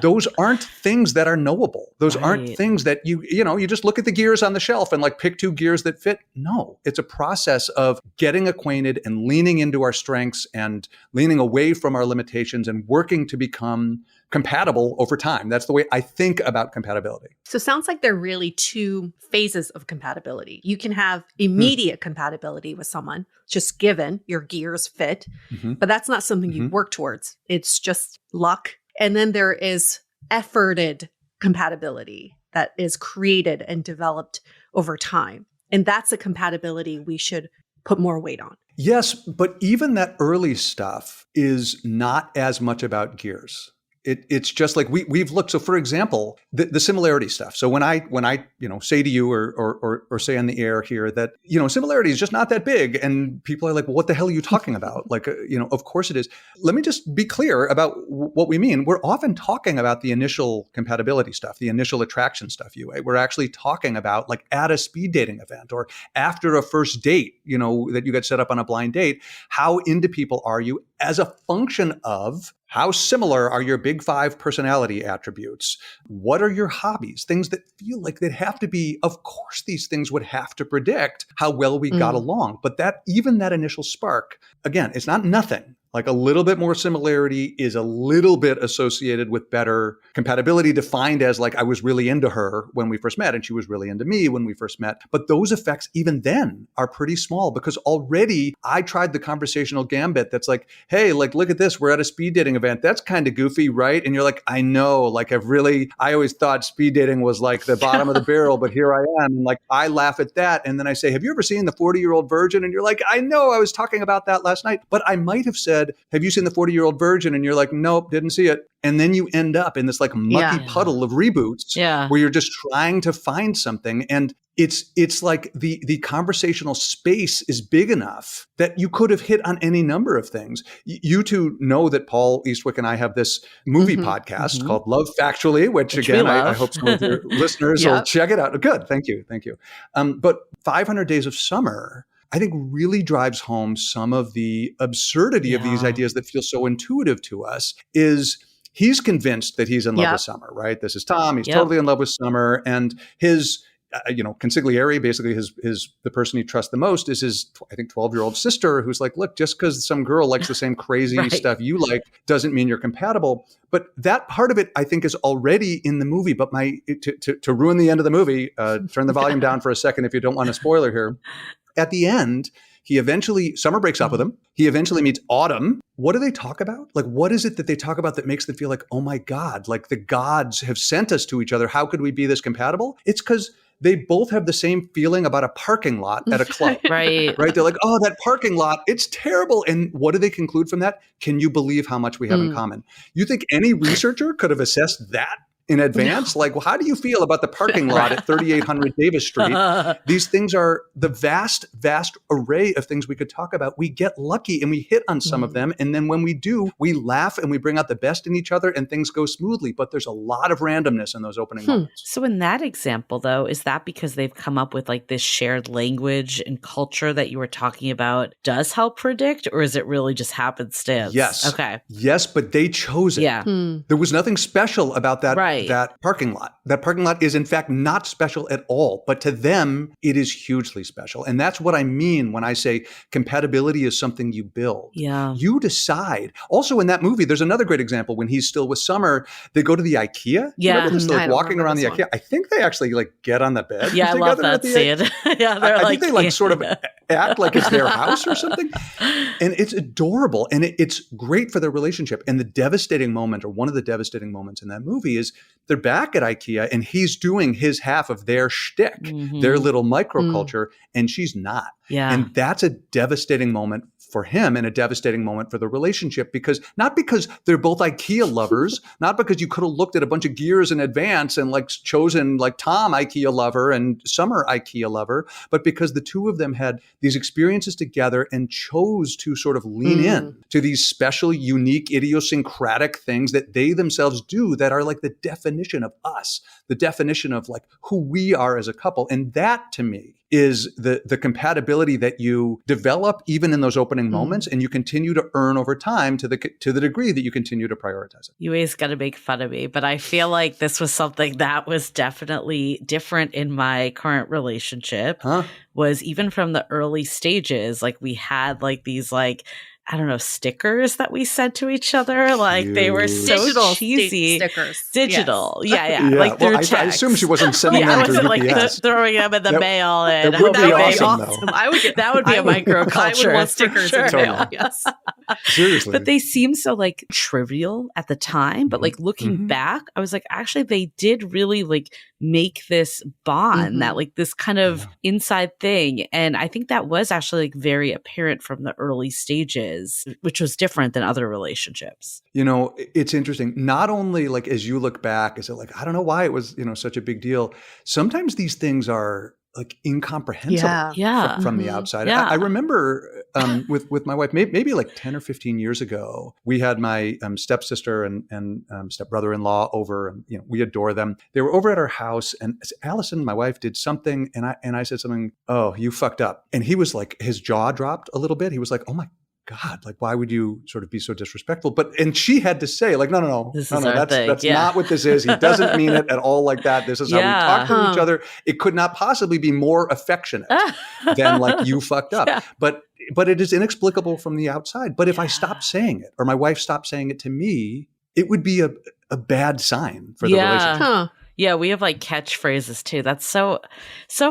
C: Those aren't things that are knowable. Those aren't things that you just look at the gears on the shelf and like pick 2 gears that fit. No, it's a process of getting acquainted and leaning into our strengths and leaning away from our limitations and working to become compatible over time. That's the way I think about compatibility.
A: So it sounds like there are really 2 phases of compatibility. You can have immediate compatibility with someone, just given your gears fit, but that's not something you work towards. It's just luck. And then there is efforted compatibility that is created and developed over time. And that's a compatibility we should put more weight on.
C: Yes, but even that early stuff is not as much about gears. It's just like we've looked. So, for example, the similarity stuff. So when I say to you or say on the air here that similarity is just not that big, and people are like, well, what the hell are you talking about? Like, of course it is. Let me just be clear about what we mean. We're often talking about the initial compatibility stuff, the initial attraction stuff. We're actually talking about like at a speed dating event or after a first date, that you get set up on a blind date. How into people are you as a function of how similar are your big 5 personality attributes? What are your hobbies? Things that feel like they'd have to be, of course, these things would have to predict how well we got along. But even that initial spark, again, it's not nothing. Like a little bit more similarity is a little bit associated with better compatibility, defined as like I was really into her when we first met and she was really into me when we first met. But those effects even then are pretty small because already I tried the conversational gambit that's like, hey, like, look at this. We're at a speed dating event. That's kind of goofy, right? And you're like, I know, like I always thought speed dating was like the bottom of the barrel, but here I am. And like, I laugh at that. And then I say, have you ever seen The 40-Year-Old Virgin? And you're like, I know, I was talking about that last night. But I might have said, have you seen The 40-Year-Old Virgin? And you're like, nope, didn't see it. And then you end up in this like mucky puddle of reboots where you're just trying to find something. And it's like the conversational space is big enough that you could have hit on any number of things. You two know that Paul Eastwick and I have this movie podcast called Love Factually, which again, I hope some of your listeners will check it out. Good. Thank you. But 500 Days of Summer, I think really drives home some of the absurdity of these ideas that feel so intuitive to us. He's convinced that he's in love with Summer, right? This is Tom. He's totally in love with Summer. And his, consigliere, basically the person he trusts the most is his, I think, 12-year-old sister, who's like, look, just because some girl likes the same crazy stuff you like doesn't mean you're compatible. But that part of it, I think, is already in the movie. But to ruin the end of the movie, turn the volume down for a second if you don't want a spoiler here. At the end, Summer breaks up with him. He eventually meets Autumn. What do they talk about? Like, what is it that they talk about that makes them feel like, oh my God, like the gods have sent us to each other. How could we be this compatible? It's because they both have the same feeling about a parking lot at a club.
B: Right.
C: They're like, oh, that parking lot, it's terrible. And what do they conclude from that? Can you believe how much we have in common? You think any researcher could have assessed that in advance? Like, well, how do you feel about the parking lot at 3800 Davis Street? These things are the vast, vast array of things we could talk about. We get lucky and we hit on some of them. And then when we do, we laugh and we bring out the best in each other and things go smoothly. But there's a lot of randomness in those opening moments.
B: So in that example, though, is that because they've come up with like this shared language and culture that you were talking about does help predict, or is it really just happenstance?
C: Yes.
B: Okay.
C: Yes, but they chose it.
B: Yeah.
C: There was nothing special about that.
B: Right.
C: That parking lot. That parking lot is in fact not special at all, but to them, it is hugely special. And that's what I mean when I say compatibility is something you build.
B: Yeah.
C: You decide. Also in that movie, there's another great example when he's still with Summer, they go to the IKEA.
B: Yeah.
C: Remember this? They're like walking around the IKEA. I think they actually like get on the bed.
B: Yeah, I love that scene. Yeah,
C: I think they like sort of act like it's their house or something. And it's adorable. And it's great for their relationship. And the devastating moment, or one of the devastating moments in that movie, is they're back at IKEA and he's doing his half of their shtick, their little microculture, and she's not.
B: Yeah.
C: And that's a devastating moment for him and a devastating moment for the relationship, not because they're both IKEA lovers, not because you could have looked at a bunch of gears in advance and like chosen like Tom IKEA lover and Summer IKEA lover, but because the two of them had these experiences together and chose to sort of lean in to these special, unique, idiosyncratic things that they themselves do that are like the definition of us, the definition of like who we are as a couple. And that to me is the compatibility that you develop even in those opening moments, and you continue to earn over time to the degree that you continue to prioritize it.
B: You always got to make fun of me, but I feel like this was something that was definitely different in my current relationship. Was even from the early stages, like we had like these like, I don't know, stickers that we sent to each other. Like they were so
A: digital
B: cheesy.
A: Stickers.
B: Digital.
A: Yes.
B: Yeah. Like through
C: well,
B: text.
C: I assume she wasn't sending them
B: I
C: through
B: wasn't
C: UPS.
B: like throwing them in the mail. And
C: that would be awesome, though.
A: I would get
B: that would be a microculture.
A: I would want stickers in the mail. Yes.
C: Seriously.
B: But they seem so like trivial at the time. But like looking back, I was like, actually, they did really like make this bond, that like this kind of inside thing. And I think that was actually like very apparent from the early stages, which was different than other relationships.
C: You know, it's interesting. Not only like as you look back, is it like, I don't know why it was, such a big deal. Sometimes these things are like incomprehensible from the outside.
B: Yeah.
C: I remember with my wife, maybe like 10 or 15 years ago, we had my stepsister and stepbrother-in-law over, and we adore them. They were over at our house, and Allison, my wife, did something, and I said something, "Oh, you fucked up." And he was like, his jaw dropped a little bit. He was like, "Oh my God, like, why would you sort of be so disrespectful?" And she had to say, like, no, that's not what this is. He doesn't mean it at all like that. This is how we talk to each other. It could not possibly be more affectionate than like, you fucked up. But it is inexplicable from the outside. But if I stopped saying it, or my wife stopped saying it to me, it would be a bad sign for the relationship.
B: Yeah, we have like catchphrases too. That's so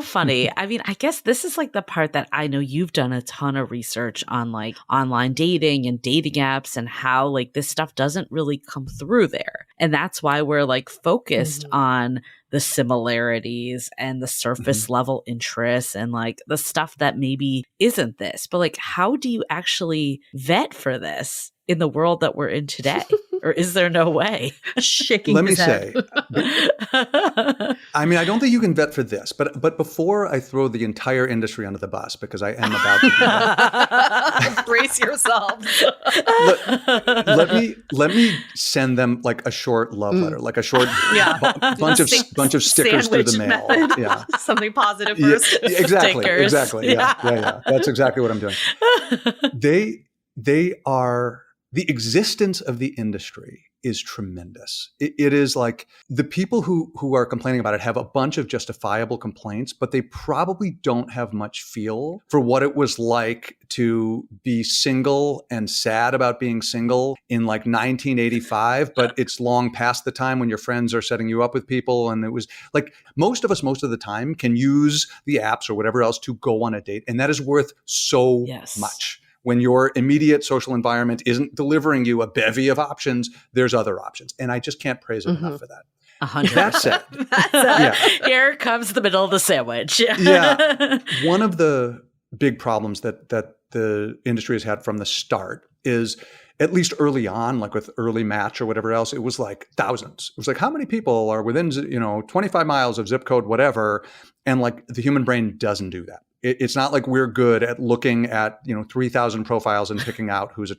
B: funny. I mean, I guess this is like the part that I know you've done a ton of research on, like online dating and dating apps, and how like this stuff doesn't really come through there. And that's why we're like focused on the similarities and the surface level interests and like the stuff that maybe isn't this. But like, how do you actually vet for this in the world that we're in today? Or is there no way?
C: Let me say, I mean, I don't think you can vet for this, but before I throw the entire industry under the bus, because I am about to do that.
A: Brace yourselves.
C: let me send them like a short love letter, like a short bunch of stickers through the mail.
A: Method.
C: Yeah,
A: something positive first.
C: Exactly.
B: Stickers.
C: Exactly. Yeah. That's exactly what I'm doing. They are. The existence of the industry is tremendous. It is like the people who are complaining about it have a bunch of justifiable complaints, but they probably don't have much feel for what it was like to be single and sad about being single in like 1985, but it's long past the time when your friends are setting you up with people. And it was like most of us, most of the time, can use the apps or whatever else to go on a date. And that is worth so much. When your immediate social environment isn't delivering you a bevy of options, there's other options. And I just can't praise it enough for that.
B: 100%.
C: That said,
B: here comes the middle of the sandwich.
C: One of the big problems that the industry has had from the start is, at least early on, like with early Match or whatever else, it was like thousands. It was like, how many people are within 25 miles of zip code, whatever. And like the human brain doesn't do that. It's not like we're good at looking at 3,000 profiles and picking out who's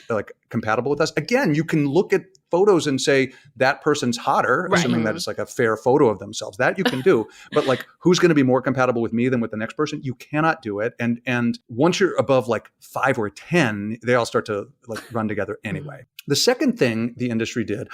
C: like compatible with us. Again, you can look at photos and say that person's hotter, assuming that it's like a fair photo of themselves. That you can do. But like, who's going to be more compatible with me than with the next person? You cannot do it. And once you're above like 5 or 10, they all start to like run together anyway. The second thing the industry did,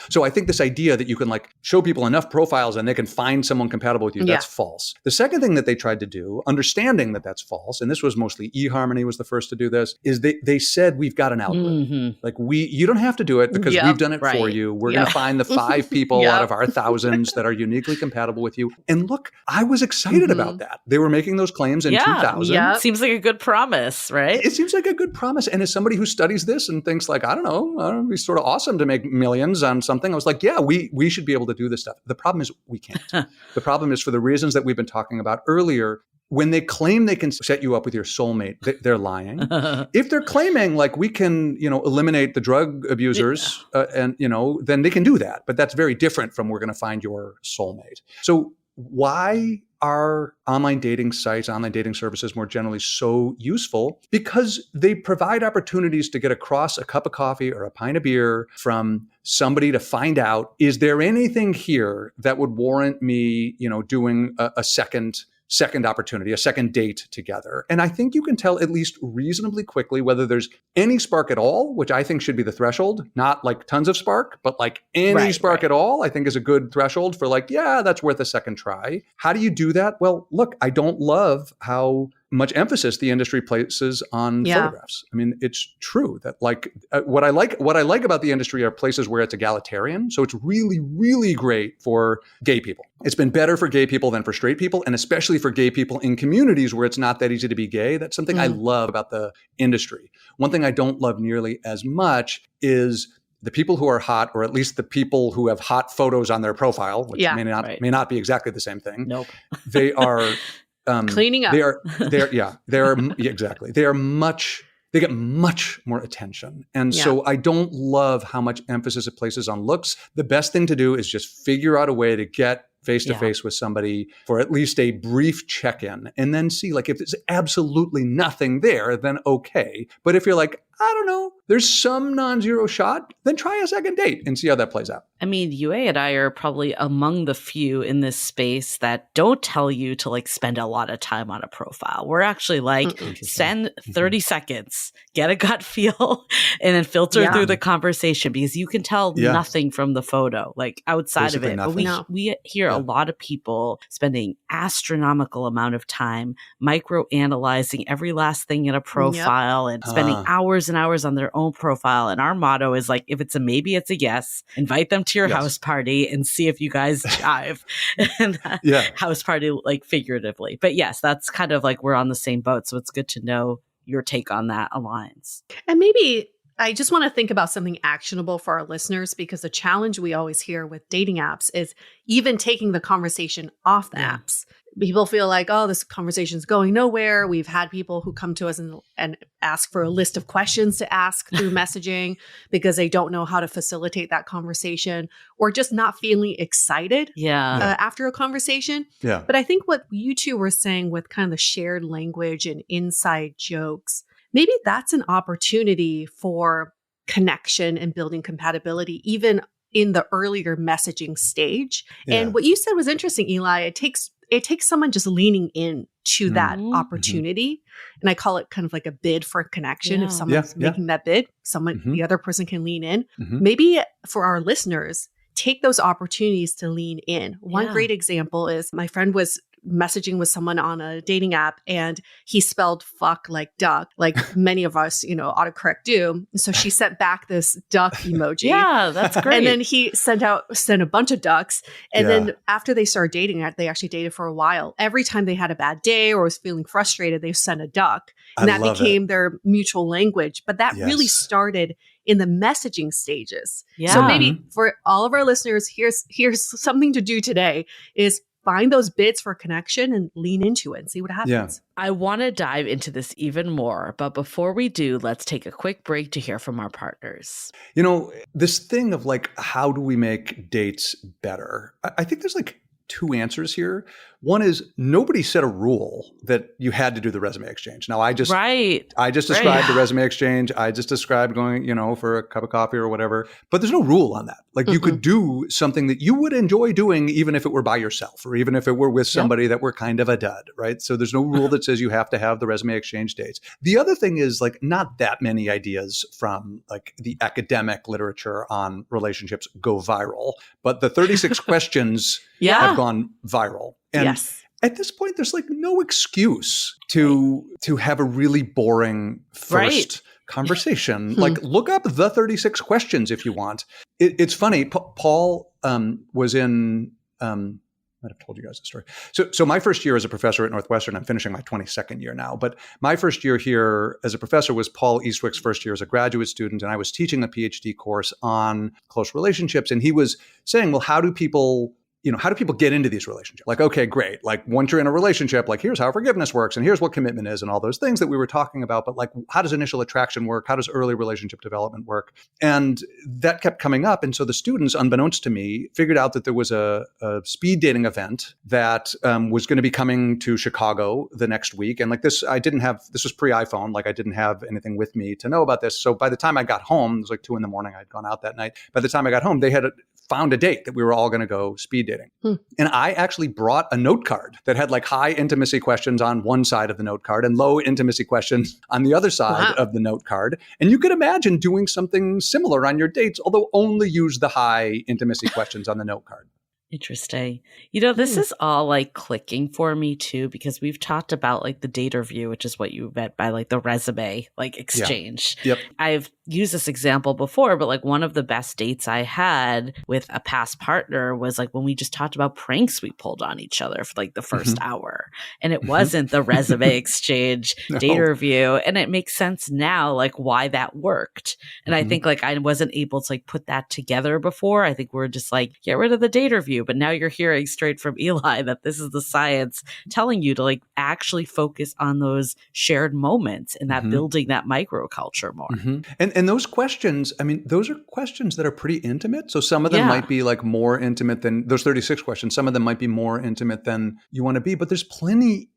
C: so I think this idea that you can like show people enough profiles and they can find someone compatible with you, that's false. The second thing that they tried to do, understanding that that's false, and this was mostly eHarmony was the first to do this, is they said, we've got an algorithm. Like you don't have to do it because we've done it it for you. We're going to find the 5 people out of our thousands that are uniquely compatible with you. And look, I was excited about that. They were making those claims in 2000.
B: Yeah, seems like a good promise, right?
C: It seems like a good promise. And as somebody who studies this and thinks like, I don't know, it'd be sort of awesome to make millions on something. I was like, yeah, we should be able to do this stuff. The problem is we can't. The problem is for the reasons that we've been talking about earlier. When they claim they can set you up with your soulmate, they're lying. If they're claiming like we can, eliminate the drug abusers, and then they can do that. But that's very different from we're going to find your soulmate. So why are online dating sites, online dating services more generally so useful? Because they provide opportunities to get across a cup of coffee or a pint of beer from somebody to find out, is there anything here that would warrant me, doing a second opportunity, a second date together. And I think you can tell at least reasonably quickly whether there's any spark at all, which I think should be the threshold, not like tons of spark, but like any spark at all, I think is a good threshold for like, yeah, that's worth a second try. How do you do that? Well, look, I don't love how much emphasis the industry places on photographs. I mean, it's true that like what I like about the industry are places where it's egalitarian. So it's really, really great for gay people. It's been better for gay people than for straight people, and especially for gay people in communities where it's not that easy to be gay. That's something I love about the industry. One thing I don't love nearly as much is the people who are hot, or at least the people who have hot photos on their profile, which may not be exactly the same thing.
B: Nope.
C: They are
A: cleaning up.
C: Exactly. They get much more attention. And so I don't love how much emphasis it places on looks. The best thing to do is just figure out a way to get face-to-face with somebody for at least a brief check-in, and then see, like, if there's absolutely nothing there, then okay. But if you're like, I don't know, there's some non-zero shot, then try a second date and see how that plays out.
B: I mean, Yue and I are probably among the few in this space that don't tell you to like spend a lot of time on a profile. We're actually like, spend 30 seconds, get a gut feel, and then filter through the conversation, because you can tell nothing from the photo, like outside
C: Basically
B: of it.
C: nothing.
B: But we hear a lot of people spending astronomical amount of time micro-analyzing every last thing in a profile and spending hours and hours on their own profile. And our motto is like, if it's a maybe, it's a yes. Invite them to your house party and see if you guys jive. And house party, like figuratively. But yes, that's kind of like we're on the same boat. So it's good to know your take on that aligns.
A: And maybe I just want to think about something actionable for our listeners, because the challenge we always hear with dating apps is even taking the conversation off the apps. People feel like, oh, this conversation is going nowhere. We've had people who come to us and ask for a list of questions to ask through messaging because they don't know how to facilitate that conversation, or just not feeling excited after a conversation.
C: Yeah.
A: But I think what you two were saying with kind of the shared language and inside jokes, maybe that's an opportunity for connection and building compatibility, even in the earlier messaging stage.
C: Yeah.
A: And what you said was interesting, Eli. It takes someone just leaning in to that opportunity. And I call it kind of like a bid for connection. If someone's making that bid, the other person can lean in. Maybe for our listeners, take those opportunities to lean in. One great example is my friend was messaging with someone on a dating app, and he spelled fuck like duck, like many of us, autocorrect do. So she sent back this duck emoji.
B: Yeah, that's great.
A: And then he sent a bunch of ducks. And then after they started dating, they actually dated for a while. Every time they had a bad day or was feeling frustrated, they sent a duck. And that became their mutual language. But that really started in the messaging stages. Yeah. So maybe for all of our listeners, here's something to do today is find those bits for connection and lean into it and see what happens.
C: Yeah.
B: I want to dive into this even more, but before we do, let's take a quick break to hear from our partners.
C: This thing of like, how do we make dates better? I think there's like two answers here. One is nobody set a rule that you had to do the resume exchange. Now I just described the resume exchange. I just described going, for a cup of coffee or whatever, but there's no rule on that. Like you could do something that you would enjoy doing, even if it were by yourself or even if it were with somebody that were kind of a dud, right? So there's no rule that says you have to have the resume exchange dates. The other thing is like not that many ideas from like the academic literature on relationships go viral, but the 36 questions have gone viral. And at this point, there's like no excuse to have a really boring first conversation. Like look up the 36 questions if you want. It's funny. Paul was in. I might have told you guys the story. So my first year as a professor at Northwestern, I'm finishing my 22nd year now, but my first year here as a professor was Paul Eastwick's first year as a graduate student, and I was teaching a PhD course on close relationships, and he was saying, well, how do people get into these relationships? Like, okay, great. Like once you're in a relationship, like here's how forgiveness works and here's what commitment is and all those things that we were talking about. But like, how does initial attraction work? How does early relationship development work? And that kept coming up. And so the students, unbeknownst to me, figured out that there was a speed dating event that was going to be coming to Chicago the next week. And like this was pre-iPhone. Like I didn't have anything with me to know about this. So by the time I got home, it was like 2 a.m. I'd gone out that night. By the time I got home, they had found a date that we were all going to go speed dating. And I actually brought a note card that had like high intimacy questions on one side of the note card and low intimacy questions on the other side of the note card. And you could imagine doing something similar on your dates, although only use the high intimacy questions on the note card.
B: Interesting. This is all like clicking for me too, because we've talked about like the date review, which is what you meant by like the resume, like exchange.
C: Yeah. Yep.
B: I've used this example before, but like one of the best dates I had with a past partner was like when we just talked about pranks we pulled on each other for like the first hour. And it wasn't the resume exchange date review. And it makes sense now, like why that worked. And I think like I wasn't able to like put that together before. I think we're just like, get rid of the date review. But now you're hearing straight from Eli that this is the science telling you to like actually focus on those shared moments and that building that microculture more.
C: And those questions, I mean, those are questions that are pretty intimate. So some of them might be like more intimate than those 36 questions. Some of them might be more intimate than you want to be, but there's plenty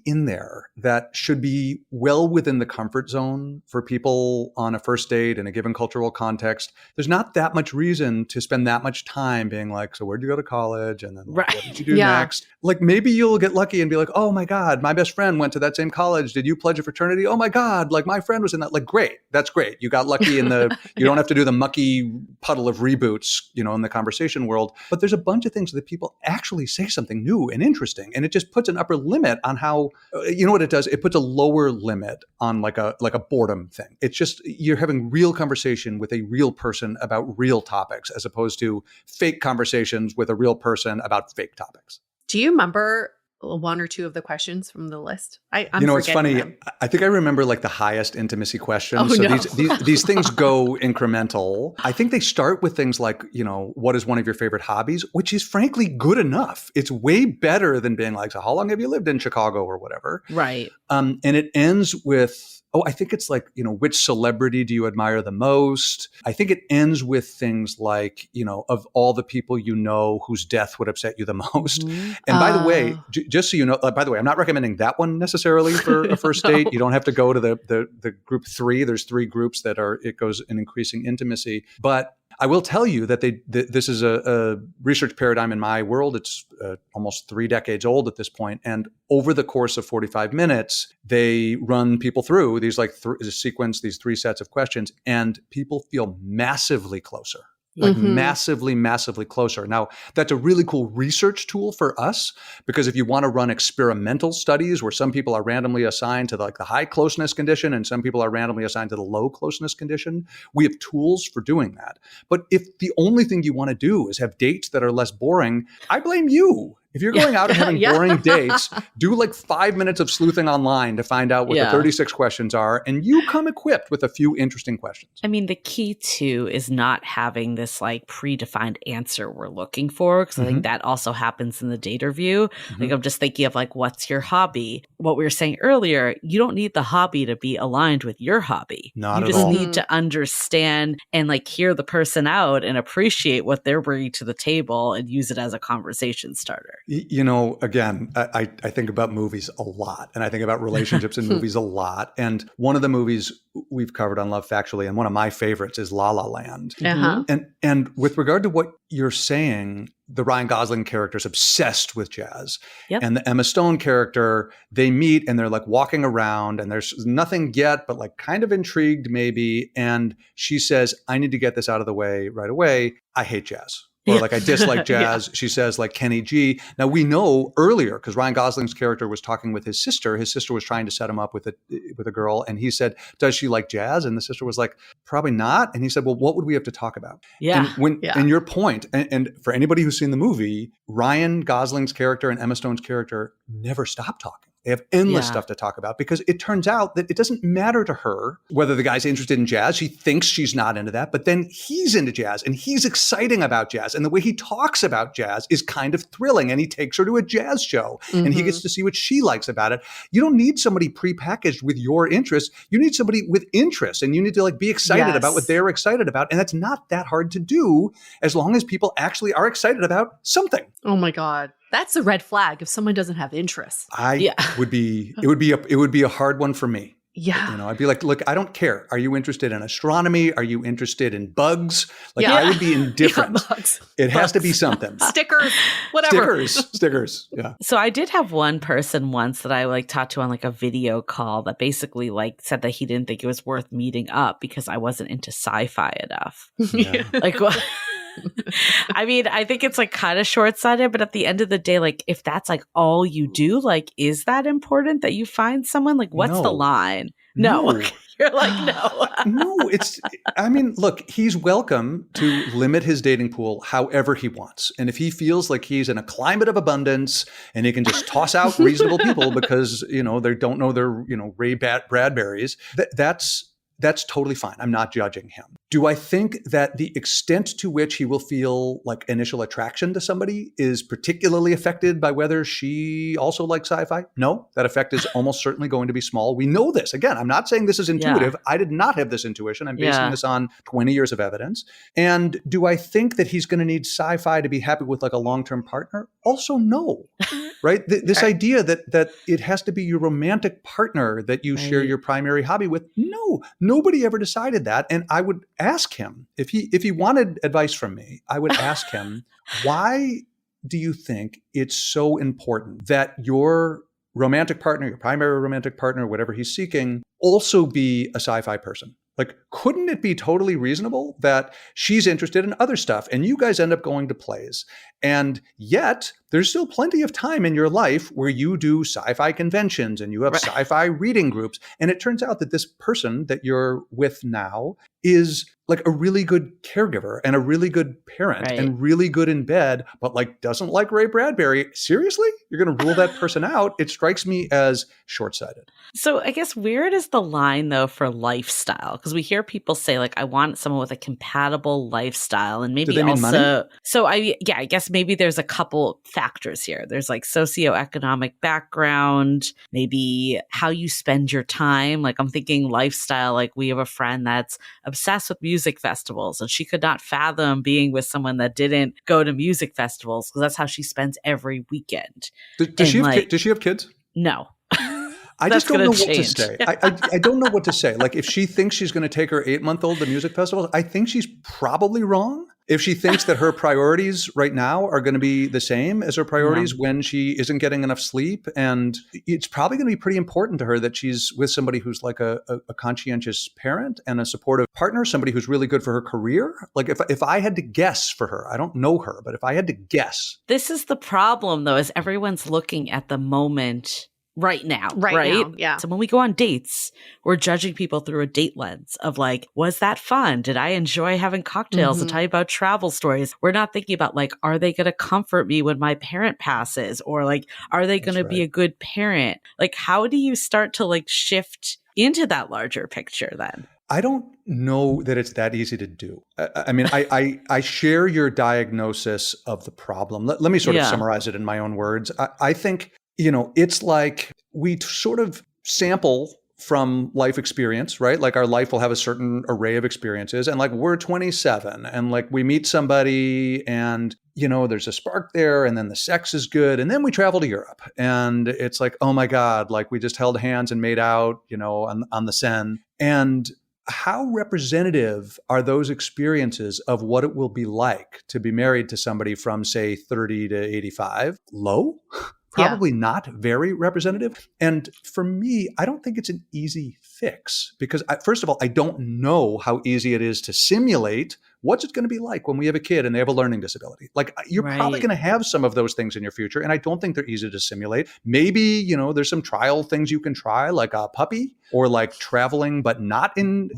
C: in there that should be well within the comfort zone for people on a first date in a given cultural context. There's not that much reason to spend that much time being like, so where'd you go to college? And then like, what did you do next? Like maybe you'll get lucky and be like, oh my God, my best friend went to that same college. Did you pledge a fraternity? Oh my God, like my friend was in that. Like, great. That's great. You got lucky in the, you don't have to do the mucky puddle of reboots, in the conversation world. But there's a bunch of things that people actually say something new and interesting. And it just puts an upper limit on how, you know what it does? It puts a lower limit on like a boredom thing. It's just, you're having real conversation with a real person about real topics as opposed to fake conversations with a real person about fake topics.
A: Do you remember one or two of the questions from the list? I'm
C: it's funny.
A: them.
C: I think I remember like the highest intimacy questions.
A: Oh,
C: so
A: no.
C: these things go incremental. I think they start with things like, what is one of your favorite hobbies, which is frankly good enough. It's way better than being like, so how long have you lived in Chicago or whatever?
B: Right.
C: And it ends with, I think it's like, which celebrity do you admire the most? I think it ends with things like, of all the people whose death would upset you the most. And by the way, just so you know, by the way, I'm not recommending that one necessarily for a first date. You don't have to go to the group 3. There's 3 groups it goes in increasing intimacy. But I will tell you that this is a research paradigm in my world. It's almost 3 decades old at this point. And over the course of 45 minutes, they run people through these sequence, these 3 sets of questions, and people feel massively closer. Like massively, massively closer. Now, that's a really cool research tool for us, because if you want to run experimental studies where some people are randomly assigned to the high closeness condition and some people are randomly assigned to the low closeness condition, we have tools for doing that. But if the only thing you want to do is have dates that are less boring, I blame you. If you're going out and having boring dates, do like 5 minutes of sleuthing online to find out what the 36 questions are, and you come equipped with a few interesting questions.
B: I mean, the key too is not having this like predefined answer we're looking for, because I think that also happens in the date review. Like I'm just thinking of like, what's your hobby? What we were saying earlier, you don't need the hobby to be aligned with your hobby.
C: Not
B: you
C: at
B: just
C: all.
B: need to understand and like hear the person out and appreciate what they're bringing to the table and use it as a conversation starter.
C: Again, I think about movies a lot, and I think about relationships in movies a lot. And one of the movies we've covered on Love Factually, and one of my favorites is La La Land. And with regard to what you're saying, the Ryan Gosling character is obsessed with jazz. And the Emma Stone character, they meet and they're like walking around and there's nothing yet, but like kind of intrigued maybe. And she says, I need to get this out of the way right away. I hate jazz. Or like, I dislike jazz. She says like Kenny G. Now we know earlier, because Ryan Gosling's character was talking with his sister. His sister was trying to set him up with a girl. And he said, does she like jazz? And the sister was like, probably not. And he said, well, what would we have to talk about?
B: Yeah.
C: And your point, and for anybody who's seen the movie, Ryan Gosling's character and Emma Stone's character never stop talking. They have endless stuff to talk about, because it turns out that it doesn't matter to her whether the guy's interested in jazz. She thinks she's not into that, but then he's into jazz and he's exciting about jazz. And the way he talks about jazz is kind of thrilling. And he takes her to a jazz show and he gets to see what she likes about it. You don't need somebody prepackaged with your interests. You need somebody with interests, and you need to like be excited about what they're excited about. And that's not that hard to do as long as people actually are excited about something.
A: Oh my God. That's a red flag if someone doesn't have interests.
C: It would be a hard one for me.
A: Yeah.
C: You know, I'd be like, look, I don't care. Are you interested in astronomy? Are you interested in bugs? Like, I would be indifferent. It has to be something.
A: Stickers, whatever.
C: Stickers. Yeah.
B: So I did have one person once that I like talked to on like a video call that basically like said that he didn't think it was worth meeting up because I wasn't into sci-fi enough.
C: Yeah.
B: Like what? I mean, I think it's like kind of short-sighted, but at the end of the day, like if that's like all you do, like is that important that you find someone? Like what's the line? No. You're like, no.
C: No, I mean, look, he's welcome to limit his dating pool however he wants. And if he feels like he's in a climate of abundance and he can just toss out reasonable people because, you know, they don't know their, you know, Ray Bradbury's, that's totally fine. I'm not judging him. Do I think that the extent to which he will feel like initial attraction to somebody is particularly affected by whether she also likes sci-fi? No, that effect is almost certainly going to be small. We know this. Again, I'm not saying this is intuitive. I did not have this intuition. I'm basing this on 20 years of evidence. And do I think that he's going to need sci-fi to be happy with like a long-term partner? Also, no. Right? This idea that it has to be your romantic partner that you share your primary hobby with. No, nobody ever decided that. And I would ask him, if he wanted advice from me, I would ask him, why do you think it's so important that your romantic partner, your primary romantic partner, whatever he's seeking, also be a sci-fi person? Like, couldn't it be totally reasonable that she's interested in other stuff and you guys end up going to plays? And yet there's still plenty of time in your life where you do sci-fi conventions and you have sci-fi reading groups. And it turns out that this person that you're with now is like a really good caregiver and a really good parent and really good in bed, but like doesn't like Ray Bradbury. Seriously? You're going to rule that person out? It strikes me as short-sighted.
B: So I guess where is the line though for lifestyle? Because we hear people say like, I want someone with a compatible lifestyle, and maybe
C: do they mean money?
B: So I guess maybe there's a couple factors here. There's like socioeconomic background, maybe how you spend your time. Like I'm thinking lifestyle, like we have a friend that's obsessed with music festivals and she could not fathom being with someone that didn't go to music festivals because that's how she spends every weekend.
C: Does she have kids?
B: No.
C: I just don't know what to say. I don't know what to say. Like if she thinks she's going to take her 8-month-old to music festivals, I think she's probably wrong. If she thinks that her priorities right now are going to be the same as her priorities when she isn't getting enough sleep, and it's probably going to be pretty important to her that she's with somebody who's like a conscientious parent and a supportive partner, somebody who's really good for her career. Like if I had to guess for her, I don't know her, but if I had to guess.
B: This is the problem though, is everyone's looking at the moment right now. Now, yeah. So when we go on dates, we're judging people through a date lens of like, was that fun? Did I enjoy having cocktails and tell you about travel stories? We're not thinking about like, are they going to comfort me when my parent passes? Or like, are they going to be a good parent? Like, how do you start to like shift into that larger picture then?
C: I don't know that it's that easy to do. I mean, I share your diagnosis of the problem. Let me sort of summarize it in my own words. I think, you know, it's like we sort of sample from life experience, right? Like our life will have a certain array of experiences, and like we're 27 and like we meet somebody and, you know, there's a spark there and then the sex is good. And then we travel to Europe and it's like, oh my God, like we just held hands and made out, you know, on the Seine. And how representative are those experiences of what it will be like to be married to somebody from say 30 to 85? Low? probably not very representative. And for me, I don't think it's an easy fix because first of all, I don't know how easy it is to simulate what's it going to be like when we have a kid and they have a learning disability. Like you're probably going to have some of those things in your future. And I don't think they're easy to simulate. Maybe, there's some trial things you can try like a puppy or like traveling, but not in,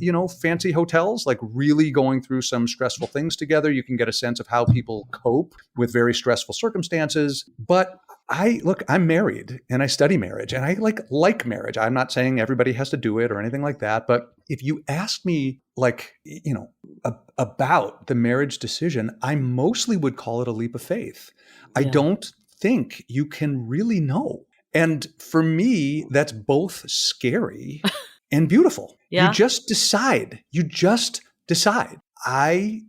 C: fancy hotels, like really going through some stressful things together. You can get a sense of how people cope with very stressful circumstances. But I'm married and I study marriage and I like marriage. I'm not saying everybody has to do it or anything like that. But if you ask me about the marriage decision, I mostly would call it a leap of faith. Yeah. I don't think you can really know. And for me, that's both scary and beautiful. Yeah. You just decide. I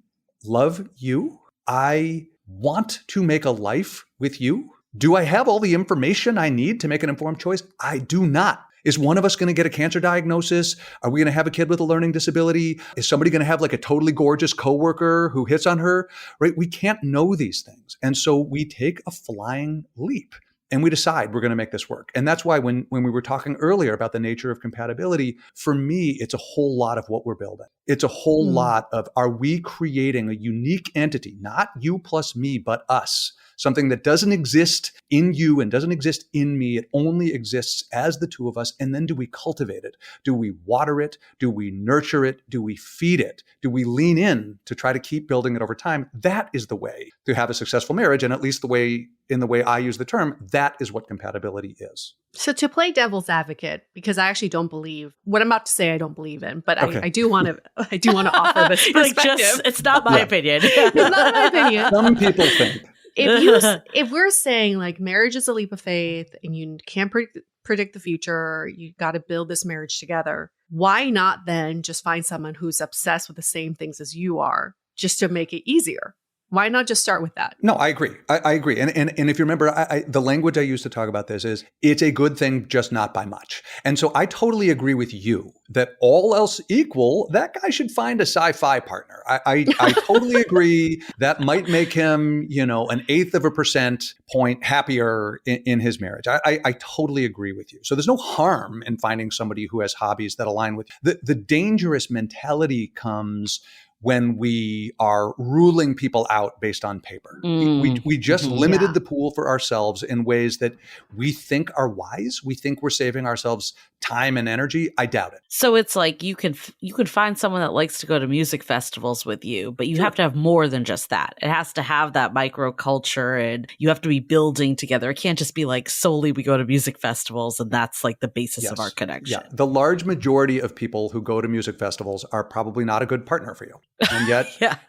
C: love you. I want to make a life with you. Do I have all the information I need to make an informed choice? I do not. Is one of us going to get a cancer diagnosis? Are we going to have a kid with a learning disability? Is somebody going to have like a totally gorgeous coworker who hits on her? Right? We can't know these things. And so we take a flying leap and we decide we're going to make this work. And that's why when we were talking earlier about the nature of compatibility, for me, it's a whole lot of what we're building. It's a whole lot of, are we creating a unique entity, not you plus me, but us? Something that doesn't exist in you and doesn't exist in me. It only exists as the two of us. And then do we cultivate it? Do we water it? Do we nurture it? Do we feed it? Do we lean in to try to keep building it over time? That is the way to have a successful marriage. And at least in the way I use the term, that is what compatibility is.
A: So to play devil's advocate, because I actually don't believe what I'm about to say, I don't believe in, but okay. I do want to offer this perspective.
B: It's not my opinion.
A: It's not my opinion.
C: Some people think.
A: If we're saying like marriage is a leap of faith and you can't predict the future, you got to build this marriage together. Why not then just find someone who's obsessed with the same things as you are, just to make it easier? Why not just start with that?
C: No, I agree. I agree. And if you remember, the language I use to talk about this is it's a good thing, just not by much. And so I totally agree with you that all else equal, that guy should find a sci-fi partner. I totally agree. That might make him, an 1/8 of a percent point happier in his marriage. I totally agree with you. So there's no harm in finding somebody who has hobbies that align with you. The dangerous mentality comes when we are ruling people out based on paper. We just limited the pool for ourselves in ways that we think are wise. We think we're saving ourselves time and energy. I doubt it.
B: So it's like you can find someone that likes to go to music festivals with you, but you have to have more than just that. It has to have that microculture and you have to be building together. It can't just be like solely we go to music festivals and that's like the basis of our connection.
C: Yeah. The large majority of people who go to music festivals are probably not a good partner for you.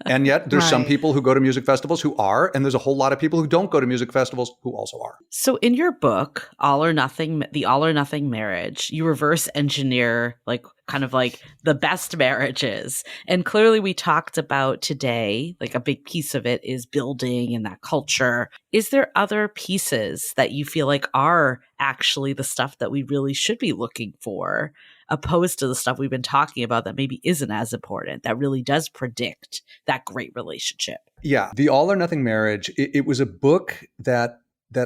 C: And yet there's some people who go to music festivals who are, and there's a whole lot of people who don't go to music festivals who also are.
B: So in your book, The All or Nothing Marriage, you reverse engineer kind of like the best marriages. And clearly we talked about today, like a big piece of it is building and that culture. Is there other pieces that you feel like are actually the stuff that we really should be looking for, opposed to the stuff we've been talking about that maybe isn't as important, that really does predict that great relationship?
C: Yeah. The All or Nothing Marriage, it was a book that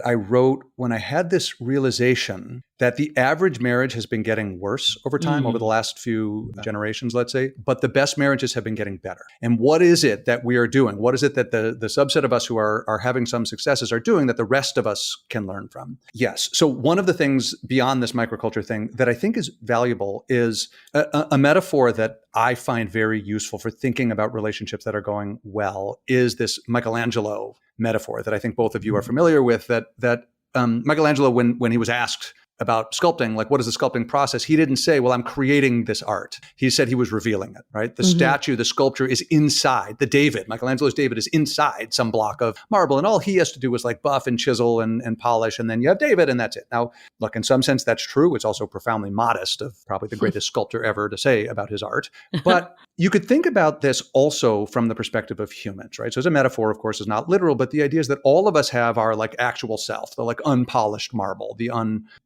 C: I wrote when I had this realization that the average marriage has been getting worse over time, over the last few generations, let's say, but the best marriages have been getting better. And what is it that we are doing? What is it that the subset of us who are having some successes are doing that the rest of us can learn from? Yes. So one of the things beyond this microculture thing that I think is valuable is a metaphor that I find very useful for thinking about relationships that are going well is this Michelangelo metaphor that I think both of you are familiar with, that Michelangelo, when he was asked about sculpting, like what is the sculpting process? He didn't say, well, I'm creating this art. He said he was revealing it, right? The statue, the sculpture is inside. Michelangelo's David is inside some block of marble. And all he has to do is like buff and chisel and polish. And then you have David and that's it. Now, look, in some sense, that's true. It's also profoundly modest of probably the greatest sculptor ever to say about his art. But you could think about this also from the perspective of humans, right? So as a metaphor, of course, is not literal, but the idea is that all of us have our like actual self, the like unpolished marble, the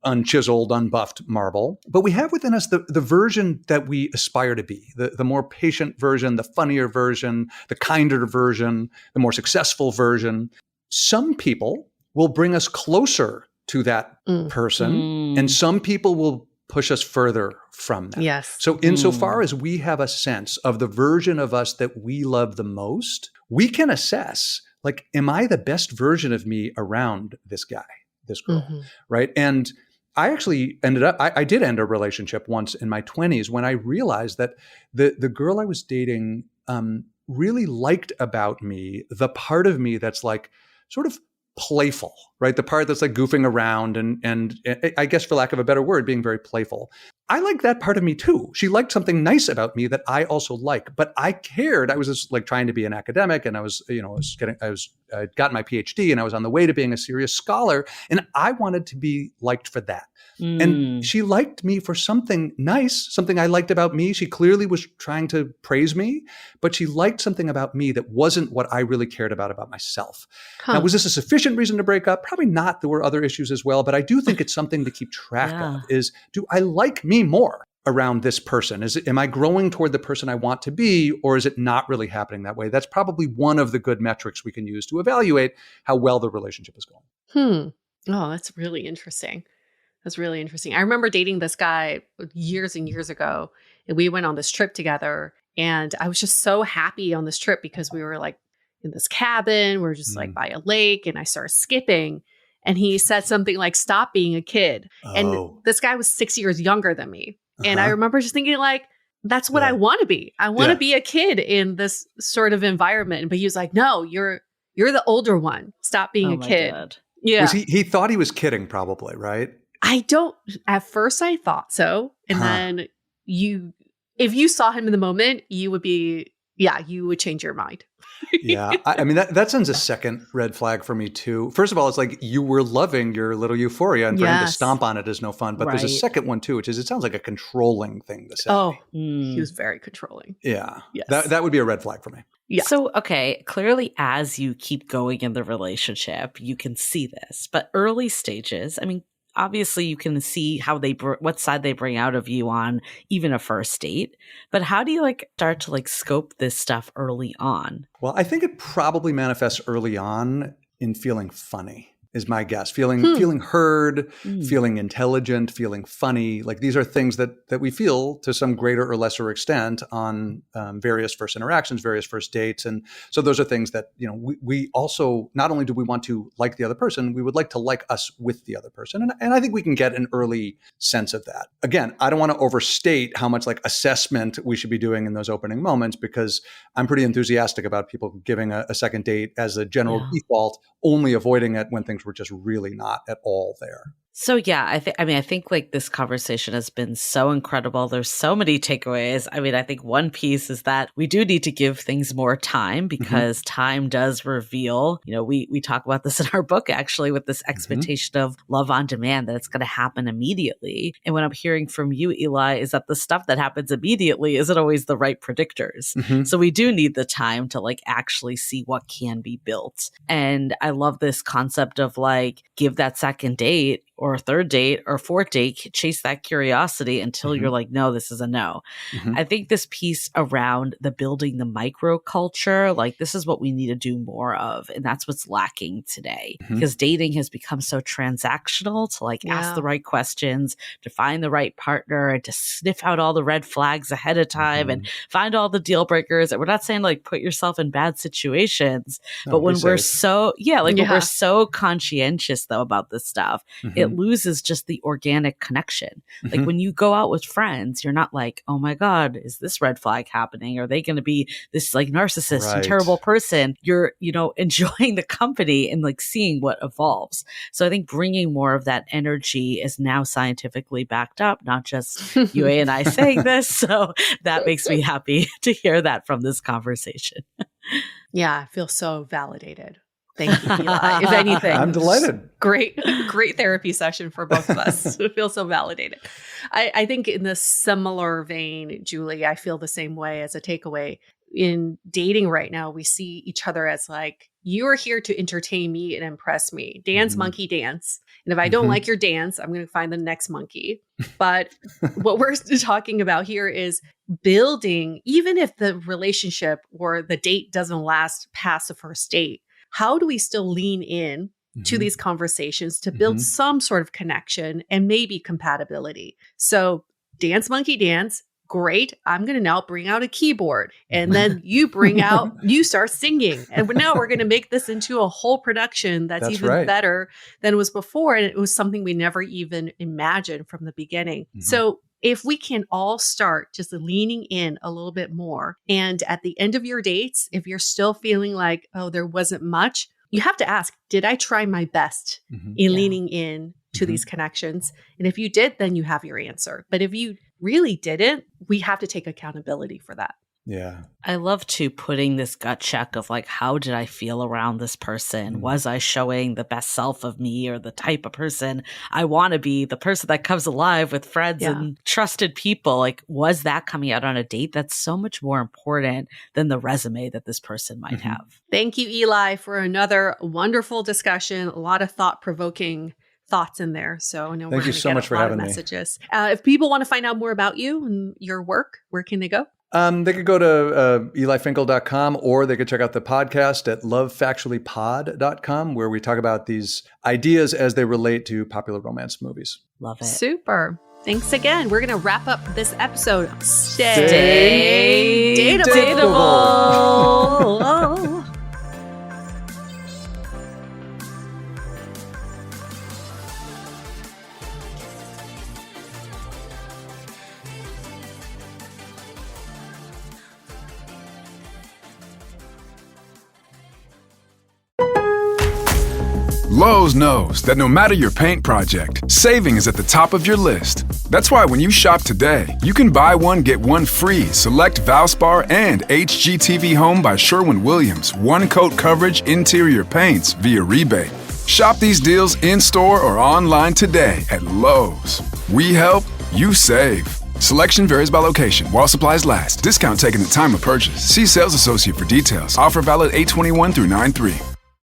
C: unchiseled, unbuffed marble. But we have within us the version that we aspire to be, the more patient version, the funnier version, the kinder version, the more successful version. Some people will bring us closer to that person, and some people will push us further from that.
A: Yes.
C: So insofar as we have a sense of the version of us that we love the most, we can assess, like, am I the best version of me around this guy, this girl, right? And I actually I did end a relationship once in my 20s when I realized that the girl I was dating really liked about me the part of me that's like sort of playful, right? The part that's like goofing around and I guess, for lack of a better word, being very playful. I like that part of me too. She liked something nice about me that I also like, but I cared. I was just like trying to be an academic, and I I'd gotten my PhD, and I was on the way to being a serious scholar, and I wanted to be liked for that. And she liked me for something nice, something I liked about me. She clearly was trying to praise me, but she liked something about me that wasn't what I really cared about myself. Now, was this a sufficient reason to break up? Probably not. There were other issues as well, but I do think it's something to keep track of is, do I like me more around this person? Am I growing toward the person I want to be, or is it not really happening that way? That's probably one of the good metrics we can use to evaluate how well the relationship is going.
A: Oh, that's really interesting. That's really interesting. I remember dating this guy years and years ago, and we went on this trip together, and I was just so happy on this trip because we were like in this cabin, we're just like by a lake, and I started skipping, and he said something like, "Stop being a kid." And this guy was 6 years younger than me. And I remember just thinking, like, that's what I want to be. I want to be a kid in this sort of environment. But he was like, "No, you're the older one. Stop being a kid." God. Yeah.
C: He thought he was kidding, probably, right?
A: At first I thought so. And then if you saw him in the moment, you would change your mind.
C: Yeah. I mean, that sends a second red flag for me too. First of all, it's like you were loving your little euphoria, and for him to stomp on it is no fun. But there's a second one too, which is, it sounds like a controlling thing to say.
A: Oh, he was very controlling.
C: Yeah. Yes. That would be a red flag for me.
B: Yeah. So, okay, clearly as you keep going in the relationship, you can see this. But early stages, I mean, obviously you can see how what side they bring out of you on even a first date, but how do you start to scope this stuff early on?
C: Well, I think it probably manifests early on in feeling funny, is my guess. Feeling heard, feeling intelligent, feeling funny. Like, these are things that we feel to some greater or lesser extent on various first interactions, various first dates. And so those are things that, we also, not only do we want to like the other person, we would like to like us with the other person. And I think we can get an early sense of that. Again, I don't want to overstate how much assessment we should be doing in those opening moments, because I'm pretty enthusiastic about people giving a second date as a general default, only avoiding it when things were just really not at all there.
B: So yeah, I think this conversation has been so incredible. There's so many takeaways. I mean, I think one piece is that we do need to give things more time, because time does reveal, we talk about this in our book, actually, with this expectation of love on demand, that it's going to happen immediately. And what I'm hearing from you, Eli, is that the stuff that happens immediately isn't always the right predictors. So we do need the time to actually see what can be built. And I love this concept of give that second date or a third date or fourth date, chase that curiosity until you're like, no, this is a no. I think this piece around the building the microculture, this is what we need to do more of. And that's what's lacking today, because dating has become so transactional to ask the right questions, to find the right partner, and to sniff out all the red flags ahead of time and find all the deal breakers. And we're not saying put yourself in bad situations, but when we're so, when we're so conscientious though about this stuff, it loses just the organic connection. When you go out with friends, you're not like, oh my God, is this red flag happening? Are they going to be this narcissist and terrible person? You're, enjoying the company and seeing what evolves. So I think bringing more of that energy is now scientifically backed up, not just you and I saying this. So that makes me happy to hear that from this conversation.
A: Yeah, I feel so validated. Thank you, Eli. If anything,
C: I'm delighted.
A: Great therapy session for both of us. I feel so validated. I think in the similar vein, Julie, I feel the same way as a takeaway. In dating right now, we see each other as you are here to entertain me and impress me. Dance, monkey, dance. And if I don't like your dance, I'm going to find the next monkey. But what we're talking about here is building, even if the relationship or the date doesn't last past the first date, how do we still lean in to these conversations to build some sort of connection and maybe compatibility. So dance, monkey dance. Great. I'm going to now bring out a keyboard, and then you start singing. And now we're going to make this into a whole production that's even better than it was before. And it was something we never even imagined from the beginning. So if we can all start just leaning in a little bit more, and at the end of your dates, if you're still feeling like, oh, there wasn't much, you have to ask, did I try my best in leaning in to these connections? And if you did, then you have your answer. But if you really didn't, we have to take accountability for that.
C: Yeah.
B: I love to putting this gut check of like, how did I feel around this person? Was I showing the best self of me, or the type of person I want to be, the person that comes alive with friends and trusted people? Like, was that coming out on a date? That's so much more important than the resume that this person might have.
A: Thank you, Eli, for another wonderful discussion. A lot of thought-provoking thoughts in there. So I know
C: Thank you so much for having me.
A: If people want to find out more about you and your work, where can they go?
C: They could go to elifinkel.com, or they could check out the podcast at lovefactuallypod.com, where we talk about these ideas as they relate to popular romance movies.
B: Love it.
A: Super. Thanks again. We're going to wrap up this episode. Stay dateable.
D: Lowe's knows that no matter your paint project, saving is at the top of your list. That's why when you shop today, you can buy one, get one free select Valspar and HGTV Home by Sherwin-Williams one-coat coverage interior paints via rebate. Shop these deals in-store or online today at Lowe's. We help, you save. Selection varies by location while supplies last. Discount taken at time of purchase. See sales associate for details. Offer valid 8/21 through 9/3.